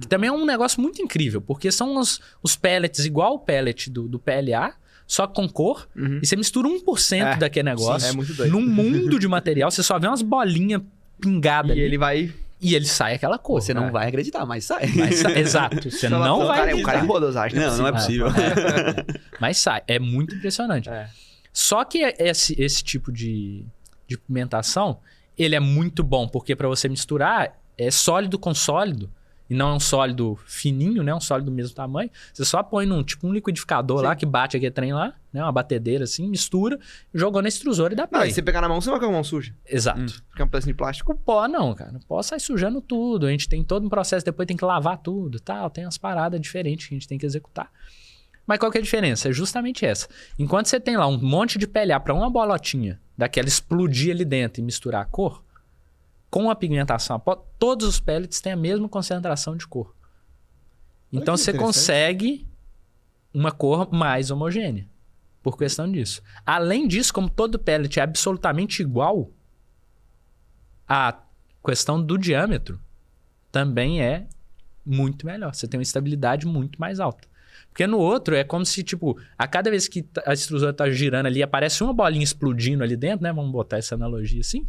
Que também é um negócio muito incrível, porque são os pellets igual o pellet do PLA, só com cor, e você mistura 1% daquele negócio. Sim, é muito doido. Num mundo de material, você só vê umas bolinhas pingadas E ali. ele vai... E ele sai aquela cor. Você não vai acreditar, mas sai. Exato. Você não vai O cara acreditar. errou a dosagem. Não é possível. Mas sai. É muito impressionante. É. Só que esse tipo de pigmentação, ele é muito bom, porque para você misturar, é sólido com sólido, e não é um sólido fininho, né? Um sólido do mesmo tamanho. Você só põe num liquidificador lá, que bate aquele trem lá, né? Uma batedeira assim, mistura, jogou na extrusora e dá Não, play. e você pegar na mão, você não vai com a mão suja. Exato. Porque é um pedacinho de plástico. O pó não, cara. O pó sai sujando tudo. A gente tem todo um processo, depois tem que lavar tudo e tal. Tem umas paradas diferentes que a gente tem que executar. Mas qual que é a diferença? É justamente essa. Enquanto você tem lá um monte de PLA para uma bolotinha, daquela explodir ali dentro e misturar a cor, com a pigmentação a pó, todos os pellets têm a mesma concentração de cor. Então que você interessante. consegue uma cor mais homogênea, por questão disso. Além disso, como todo pellet é absolutamente igual, a questão do diâmetro também é muito melhor. Você tem uma estabilidade muito mais alta. Porque no outro é como se, tipo, a cada vez que a extrusora tá girando ali, aparece uma bolinha explodindo ali dentro, né? Vamos botar essa analogia assim.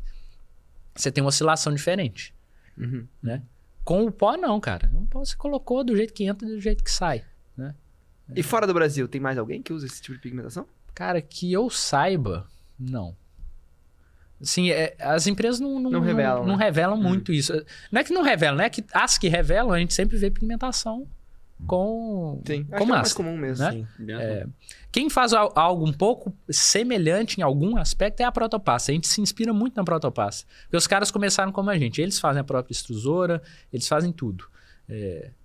Você tem uma oscilação diferente, né? Com o pó, não, cara. O pó você colocou do jeito que entra e do jeito que sai, né? E fora do Brasil, tem mais alguém que usa esse tipo de pigmentação? Cara, que eu saiba, não. Assim, as empresas não revelam, não né? revelam muito isso. Não é que não revelam, né? É que as que revelam, a gente sempre vê pigmentação com Sim. Acho com que é o mais massa, comum mesmo. né? Sim. Quem faz algo um pouco semelhante em algum aspecto é a Protopasta. A gente se inspira muito na Protopasta. Porque os caras começaram como a gente. Eles fazem a própria extrusora, eles fazem tudo.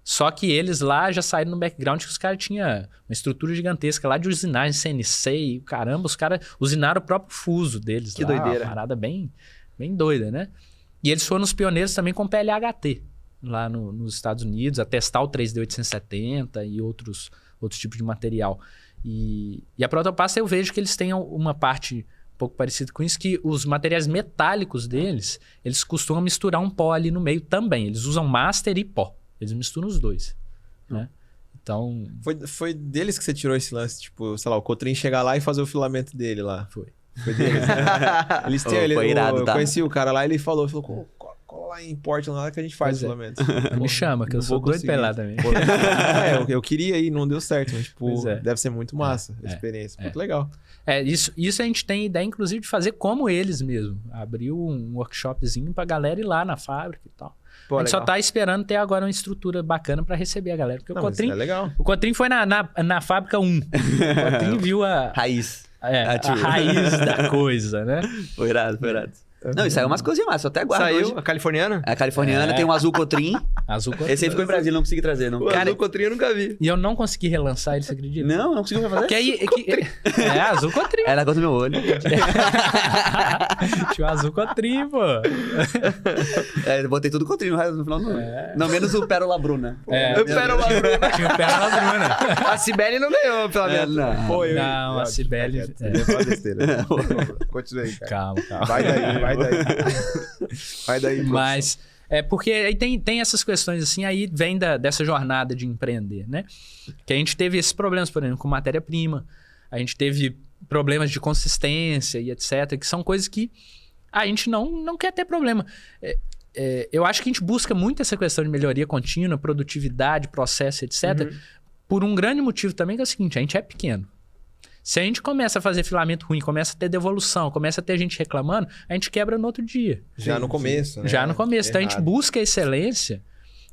Só que eles lá já saíram no background que os caras tinham uma estrutura gigantesca lá de usinagem, CNC e caramba, os caras usinaram o próprio fuso deles. Que lá, doideira. Uma parada bem, bem doida, né? E eles foram os pioneiros também com PLHT lá nos Estados Unidos, a testar o 3D 870 e outros tipos de material. E a Protopasta eu vejo que eles têm uma parte um pouco parecida com isso, que os materiais metálicos deles, eles costumam misturar um pó ali no meio também. Eles usam master e pó. Eles misturam os dois, né? Então... Foi deles que você tirou esse lance, tipo, sei lá, o Cotrim chegar lá e fazer o filamento dele lá. Foi. Foi deles, né? Eles têm, Foi irado, eu tá? conheci o cara lá, ele falou cola lá em Portland lá que a gente faz o Pois filamento. Me chama, que eu não sou vou doido pra ir lá conseguir. também. Pô, eu queria ir, não deu certo, mas tipo, Pois é. deve ser muito massa a experiência. Muito legal. Isso a gente tem ideia, inclusive, de fazer como eles mesmo. Abrir um workshopzinho pra galera ir lá na fábrica e tal. Pô, a gente só legal. tá esperando ter agora uma estrutura bacana pra receber a galera. Porque Não, o mas Cotrim... é legal. O Cotrim foi na fábrica 1. O Cotrim viu a Raiz. a raiz da coisa, né? Foi irado, foi irado. Não, e saiu umas coisinhas massas, eu até guardo Saiu hoje. a californiana? A californiana tem um azul cotrim. Azul Cotrim. Esse aí ficou em Brasília, não consegui trazer, não. O azul cotrim eu nunca vi. E eu não consegui relançar ele, você acredita? Não conseguiu fazer. Que aí, Azul Cotrim. Era a coisa do meu olho. Tinha o Azul Cotrim, pô. Eu botei tudo cotrim no final do ano. Não, menos o Pérola Bruna. Eu quero lá. Tinha o Pérola Bruna. A Cibele não ganhou, pelo menos. Não. Pô, Não, a Cibele... besteira. Continua aí, cara. Calma. Vai daí. Vai daí. Mas porque aí tem essas questões assim, aí vem dessa jornada de empreender, né? Que a gente teve esses problemas, por exemplo, com matéria-prima, a gente teve problemas de consistência e etc, que são coisas que a gente não quer ter problema. Eu acho que a gente busca muito essa questão de melhoria contínua, produtividade, processo, etc, por um grande motivo também, que é o seguinte, a gente é pequeno. Se a gente começa a fazer filamento ruim, começa a ter devolução, começa a ter gente reclamando, a gente quebra no outro dia. Já no começo, né? Já no começo. Então a gente Errado. busca a excelência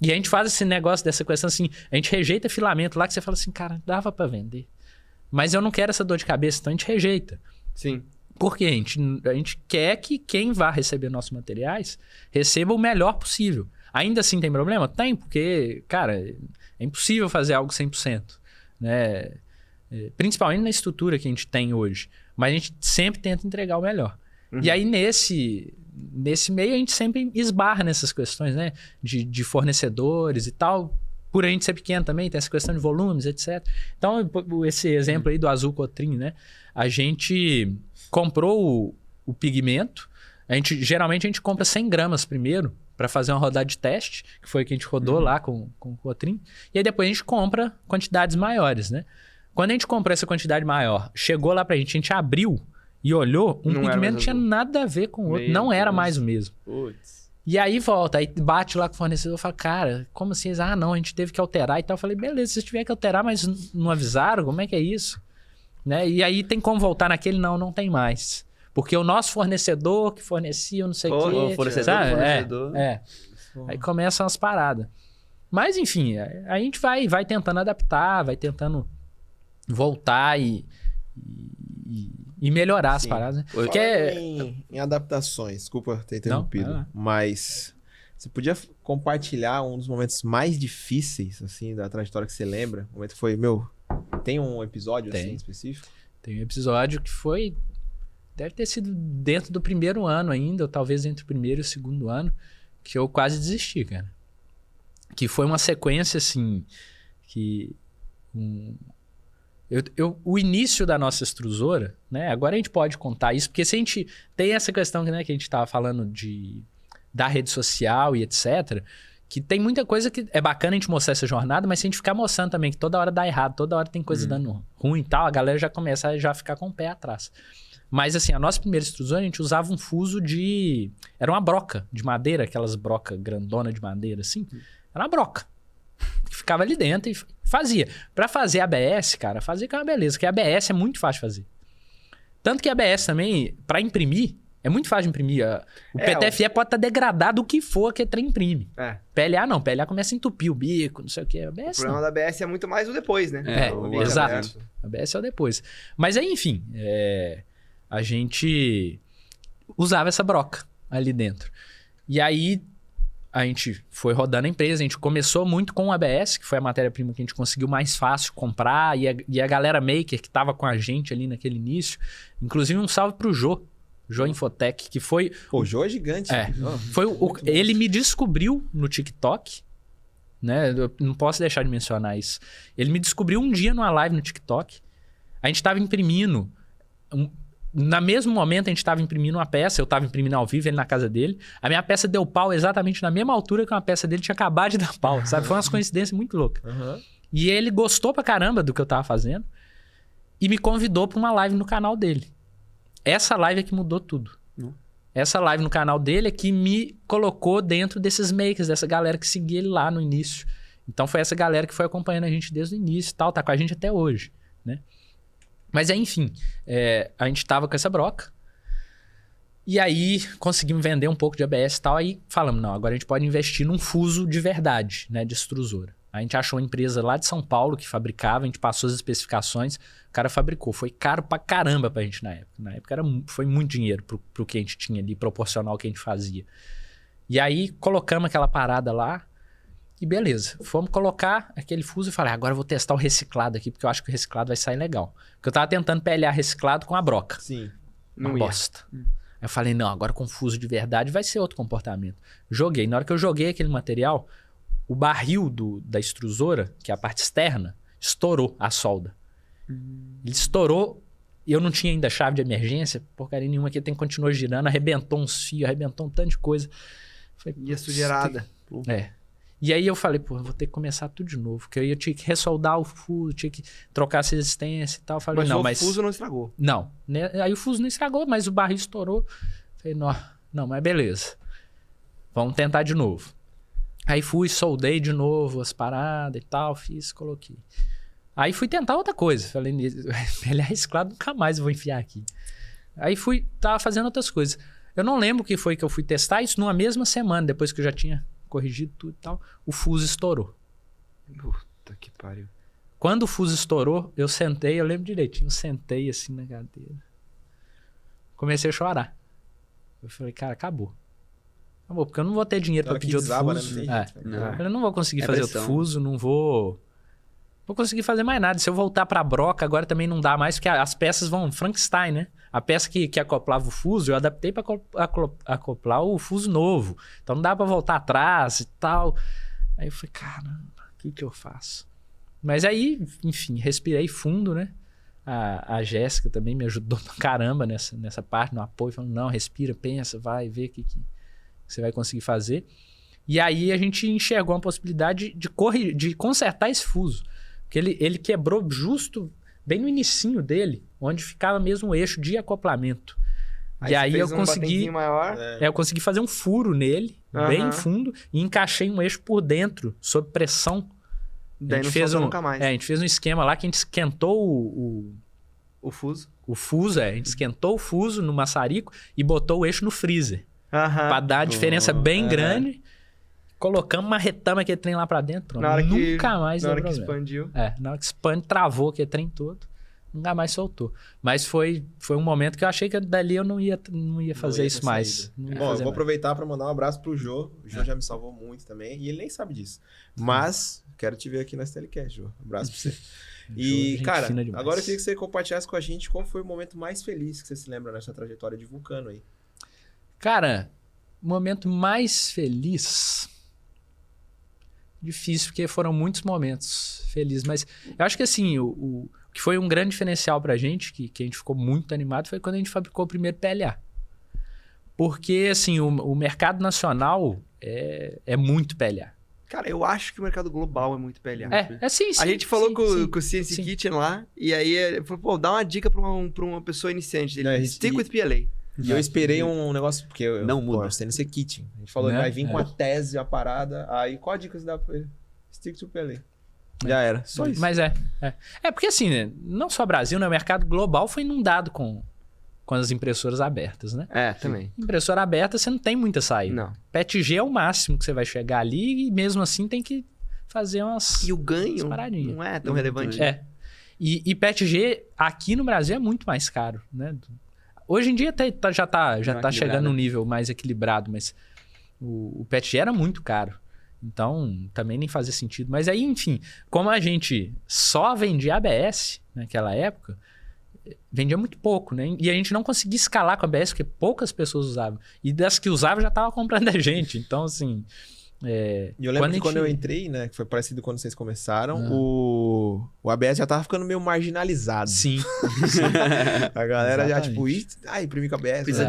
e a gente faz esse negócio dessa questão assim, a gente rejeita filamento lá que você fala assim, cara, dava pra vender. Mas eu não quero essa dor de cabeça, então a gente rejeita. Sim. Por quê? A gente quer que quem vá receber nossos materiais receba o melhor possível. Ainda assim tem problema? Tem, porque, cara, é impossível fazer algo 100%, né? principalmente na estrutura que a gente tem hoje. Mas a gente sempre tenta entregar o melhor. E aí, nesse meio, a gente sempre esbarra nessas questões, né? De fornecedores e tal. Por a gente ser pequeno também, tem essa questão de volumes, etc. Então, esse exemplo aí do Azul Cotrim, né? A gente comprou o pigmento. Geralmente a gente compra 100 gramas primeiro para fazer uma rodada de teste, que foi o que a gente rodou lá com o Cotrim. E aí depois a gente compra quantidades maiores, né? Quando a gente comprou essa quantidade maior, chegou lá pra gente abriu e olhou, pigmento não tinha nada a ver com o outro. Não era mais o mesmo. Putz. E aí volta, aí bate lá com o fornecedor e fala, cara, como assim? Não, a gente teve que alterar e tal. Eu falei, beleza, se tiver que alterar, mas não avisaram, como é que é isso? Né? E aí tem como voltar naquele? Não tem mais. Porque o nosso fornecedor que fornecia, não sei o quê. O fornecedor. Aí começam as paradas. Mas enfim, a gente vai tentando adaptar, vai tentando voltar e melhorar as paradas. Né? Porque em adaptações, desculpa ter interrompido, mas você podia compartilhar um dos momentos mais difíceis, assim, da trajetória que você lembra? O momento que foi, tem um episódio assim específico? Tem um episódio que foi, deve ter sido dentro do primeiro ano ainda, ou talvez entre o primeiro e o segundo ano, que eu quase desisti, cara. Que foi uma sequência, assim, que... o início da nossa extrusora, né? Agora a gente pode contar isso, porque se a gente tem essa questão, né, que a gente estava falando da rede social e etc., que tem muita coisa que é bacana a gente mostrar essa jornada, mas se a gente ficar mostrando também que toda hora dá errado, toda hora tem coisa dando ruim e tal, a galera já começa a ficar com o pé atrás. Mas assim, a nossa primeira extrusora, a gente usava um fuso era uma broca de madeira, aquelas brocas grandona de madeira, assim. Era uma broca. Que ficava ali dentro e fazia. Pra fazer ABS, cara, fazia com uma beleza, porque a ABS é muito fácil de fazer. Tanto que a ABS também, pra imprimir, é muito fácil de imprimir. O PTFE pode estar degradado o que for que trem imprime. PLA não, PLA começa a entupir o bico, não sei o que. ABS, o problema da ABS é muito mais o depois, né? Exato. A ABS é o depois. Mas aí, enfim, a gente usava essa broca ali dentro. E aí, a gente foi rodando a empresa, a gente começou muito com o ABS, que foi a matéria-prima que a gente conseguiu mais fácil comprar, e a galera maker que estava com a gente ali naquele início. Inclusive, um salve pro Jô Infotech, que foi... Pô, o Jô é gigante. Ele me descobriu no TikTok, né? Eu não posso deixar de mencionar isso. Ele me descobriu um dia numa live no TikTok. A gente estava imprimindo... No mesmo momento, a gente estava imprimindo uma peça, eu estava imprimindo ao vivo, ele na casa dele. A minha peça deu pau exatamente na mesma altura que uma peça dele tinha acabado de dar pau, sabe? Foi umas coincidências muito loucas. E ele gostou pra caramba do que eu tava fazendo e me convidou pra uma live no canal dele. Essa live é que mudou tudo. Essa live no canal dele é que me colocou dentro desses makers, dessa galera que seguia ele lá no início. Então foi essa galera que foi acompanhando a gente desde o início e tal, tá com a gente até hoje, né? Mas enfim, a gente tava com essa broca. E aí conseguimos vender um pouco de ABS e tal. Aí falamos, não, agora a gente pode investir num fuso de verdade, né, de extrusora. A gente achou uma empresa lá de São Paulo que fabricava, a gente passou as especificações, o cara fabricou. Foi caro pra caramba pra gente na época. Na época foi muito dinheiro pro que a gente tinha ali, proporcional ao que a gente fazia. E aí colocamos aquela parada lá. E beleza, fomos colocar aquele fuso e falei, agora eu vou testar o reciclado aqui, porque eu acho que o reciclado vai sair legal. Porque eu tava tentando PLA reciclado com a broca. Sim. Uma bosta. Aí eu falei, não, agora com fuso de verdade vai ser outro comportamento. Joguei. Na hora que eu joguei aquele material, o barril da extrusora, que é a parte externa, estourou a solda. Ele estourou e eu não tinha ainda chave de emergência, porcaria nenhuma, que ele continuou girando, arrebentou uns fios, arrebentou um tanto de coisa. Falei, e a sujeirada. E aí eu falei, pô, eu vou ter que começar tudo de novo. Porque aí eu tinha que ressoldar o fuso, tinha que trocar essa resistência e tal. Eu falei, mas o fuso não estragou. Não. Né? Aí o fuso não estragou, mas o barril estourou. Falei, não, mas beleza. Vamos tentar de novo. Aí fui, soldei de novo as paradas e tal, fiz, coloquei. Aí fui tentar outra coisa. Falei, ele é reciclado, nunca mais eu vou enfiar aqui. Aí tava fazendo outras coisas. Eu não lembro o que foi que eu fui testar isso numa mesma semana, depois que eu já tinha corrigido tudo e tal, o fuso estourou. Puta que pariu. Quando o fuso estourou, eu sentei, eu lembro direitinho, sentei assim na cadeira. Comecei a chorar. Eu falei, cara, acabou. Acabou, porque eu não vou ter dinheiro pra pedir outro fuso. Né? Eu não vou conseguir fazer outro fuso, não vou vou conseguir fazer mais nada. Se eu voltar pra broca, agora também não dá mais, porque as peças vão Frankenstein, né? A peça que acoplava o fuso, eu adaptei pra acoplar o fuso novo. Então não dá pra voltar atrás e tal. Aí eu falei, caramba, o que eu faço? Mas aí, enfim, respirei fundo, né? A Jéssica também me ajudou pra caramba nessa parte, no apoio, falando, não, respira, pensa, vai ver o que você vai conseguir fazer. E aí a gente enxergou uma possibilidade de consertar esse fuso. Porque ele quebrou justo bem no inicinho dele, onde ficava mesmo o eixo de acoplamento. E aí eu consegui... maior. eu consegui fazer um furo nele, bem fundo, e encaixei um eixo por dentro, sob pressão. Daí não solta nunca mais. A gente fez um esquema lá que a gente esquentou O fuso. o fuso, a gente esquentou o fuso no maçarico e botou o eixo no freezer. Pra dar a diferença bem grande. Colocamos uma retama aquele trem lá pra dentro. Pronto. Nunca mais deu problema. Na hora que expandiu. Na hora que expande, travou aquele trem todo. Nunca mais soltou. Mas foi um momento que eu achei que dali eu não ia fazer isso mais. Bom, eu vou aproveitar para mandar um abraço pro Jô. O Jô já me salvou muito também. E ele nem sabe disso. Mas quero te ver aqui na STLcast, Jô. Um abraço pra você. E, cara, agora eu queria que você compartilhasse com a gente qual foi o momento mais feliz que você se lembra nessa trajetória de Vulcano aí. Cara, o momento mais feliz... Difícil, porque foram muitos momentos felizes. Mas eu acho que, assim, o que foi um grande diferencial pra gente, que a gente ficou muito animado, foi quando a gente fabricou o primeiro PLA. Porque, assim, o mercado nacional é muito PLA. Cara, eu acho que o mercado global é muito PLA. Sim. A gente falou com o CNC sim. Kitchen lá, e aí ele falou, pô, dá uma dica pra uma pessoa iniciante. Ele, stick with PLA. E eu esperei um negócio, porque eu não muda. O CNC Kitchen. A gente falou que vai vir com a tese, a parada. Aí qual a dica você dá pra ele? Stick to PLA. Já era. Só isso. Mas porque assim, né? Não só Brasil, né? O mercado global foi inundado com as impressoras abertas, né? Também. Impressora aberta, você não tem muita saída. Não. PETG é o máximo que você vai chegar ali e mesmo assim tem que fazer umas... E o ganho paradinhas. não é tão relevante. E PETG aqui no Brasil é muito mais caro, né? Hoje em dia já tá chegando num nível mais equilibrado, mas o PETG era muito caro. Então, também nem fazia sentido. Mas aí, enfim, como a gente só vendia ABS naquela época, vendia muito pouco, né? E a gente não conseguia escalar com a ABS, porque poucas pessoas usavam. E das que usavam já tava comprando a gente. Então, assim... E eu lembro que quando eu entrei, né? Que foi parecido quando vocês começaram, o ABS já tava ficando meio marginalizado. Sim. A galera já, tipo, imprimir com ABS. Precisa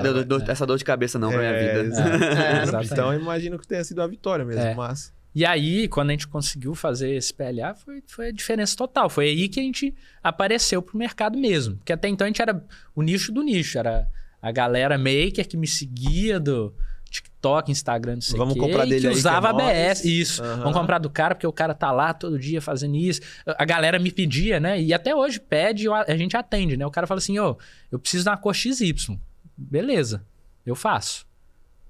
essa dor de cabeça não pra minha vida. Então eu imagino que tenha sido uma vitória mesmo, mas... E aí, quando a gente conseguiu fazer esse PLA, foi a diferença total. Foi aí que a gente apareceu pro mercado mesmo. Porque até então a gente era o nicho do nicho. Era a galera maker que me seguia do... TikTok, Instagram, não sei o quê. Comprar dele que aí, usava que é ABS. Isso. Vamos comprar do cara, porque o cara tá lá todo dia fazendo isso. A galera me pedia, né? E até hoje pede, a gente atende, né? O cara fala assim, eu preciso de uma cor XY. Beleza, eu faço.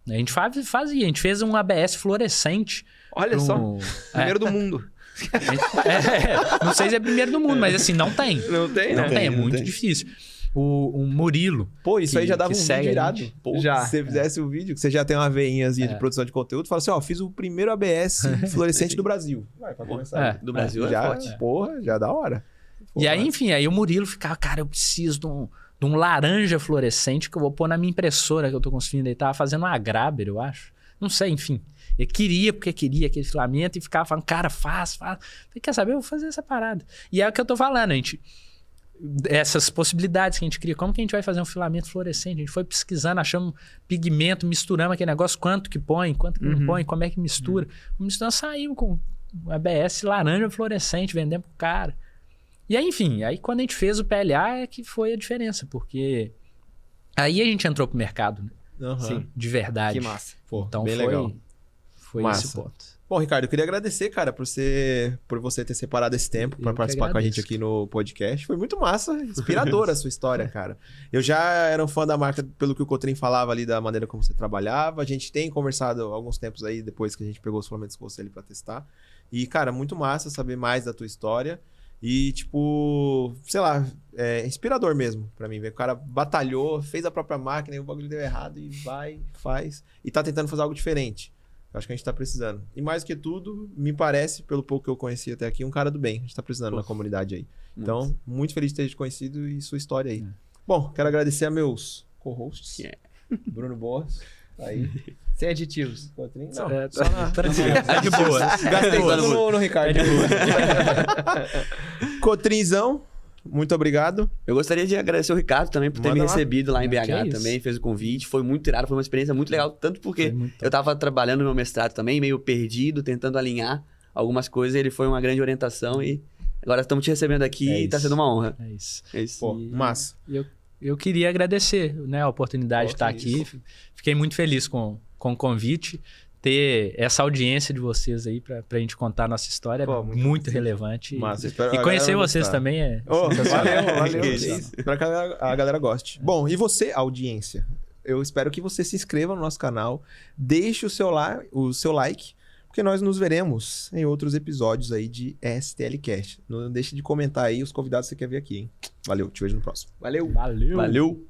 A gente fazia. A gente fez um ABS fluorescente. Olha só, primeiro do mundo. Não sei se é primeiro do mundo, mas assim, não tem. Não tem? Não tem, é muito difícil. O Murilo. Pô, isso aí já dava um vídeo irado. Pô, já. Se você fizesse o vídeo, que você já tem uma veinhazinha de produção de conteúdo, fala assim, fiz o primeiro ABS fluorescente do Brasil. Vai, pra começar. Do Brasil já, forte. Porra, já da hora. E aí, enfim, aí o Murilo ficava, cara, eu preciso de um laranja fluorescente que eu vou pôr na minha impressora que eu tô construindo. Ele tava fazendo uma Graber, eu acho. Não sei, enfim. Ele queria, porque queria aquele filamento e ficava falando, cara, faz. Falei, quer saber? Eu vou fazer essa parada. E é o que eu tô falando, a gente... Essas possibilidades que a gente cria, como que a gente vai fazer um filamento fluorescente? A gente foi pesquisando, achamos pigmento, misturamos aquele negócio, quanto que põe, quanto que não põe, como é que mistura. Misturando, saímos com ABS laranja fluorescente, vendendo pro cara. E aí, enfim, aí quando a gente fez o PLA é que foi a diferença, porque aí a gente entrou pro mercado, né? Sim. De verdade. Que massa. Pô, então bem legal. Foi Massa. esse ponto. Bom, Ricardo, eu queria agradecer, cara, por você ter separado esse tempo para participar com a gente aqui no podcast. Foi muito massa, inspiradora a sua história, cara. Eu já era um fã da marca pelo que o Cotrim falava ali, da maneira como você trabalhava. A gente tem conversado alguns tempos aí, depois que a gente pegou os filamentos com você ali pra testar. E, cara, muito massa saber mais da tua história. E, tipo, sei lá, inspirador mesmo pra mim. O cara batalhou, fez a própria máquina e o bagulho deu errado e vai, faz. E tá tentando fazer algo diferente. Eu acho que a gente tá precisando. E mais que tudo, me parece, pelo pouco que eu conheci até aqui, um cara do bem. A gente tá precisando na comunidade aí. Então, muito feliz de ter te conhecido e sua história aí. Bom, quero agradecer a meus co-hosts. Bruno Borges. Aí. Sem aditivos. Cotrim. Não, Só de boa. Gastei tudo no Ricardo. Cotrinzão, muito obrigado. Eu gostaria de agradecer o Ricardo também por ter Manda me lá. recebido lá em Que BH é isso. também, fez o convite, foi muito irado, foi uma experiência muito legal, tanto porque eu tava trabalhando no meu mestrado também, meio perdido, tentando alinhar algumas coisas, ele foi uma grande orientação e agora estamos te recebendo aqui É e tá isso. sendo uma honra. É isso. É isso. Pô, massa. Eu queria agradecer, né, a oportunidade de estar aqui. Fiquei muito feliz com o convite. Ter essa audiência de vocês aí pra gente contar a nossa história é muito relevante. Massa. Espero E a conhecer galera vocês gostar. também é Oh, sensacional. valeu. Que isso. Espero que a galera goste. Bom, e você, audiência? Eu espero que você se inscreva no nosso canal, deixe o seu like, porque nós nos veremos em outros episódios aí de STLcast. Não deixe de comentar aí os convidados que você quer ver aqui, hein? Valeu, te vejo no próximo. Valeu. Valeu. Valeu!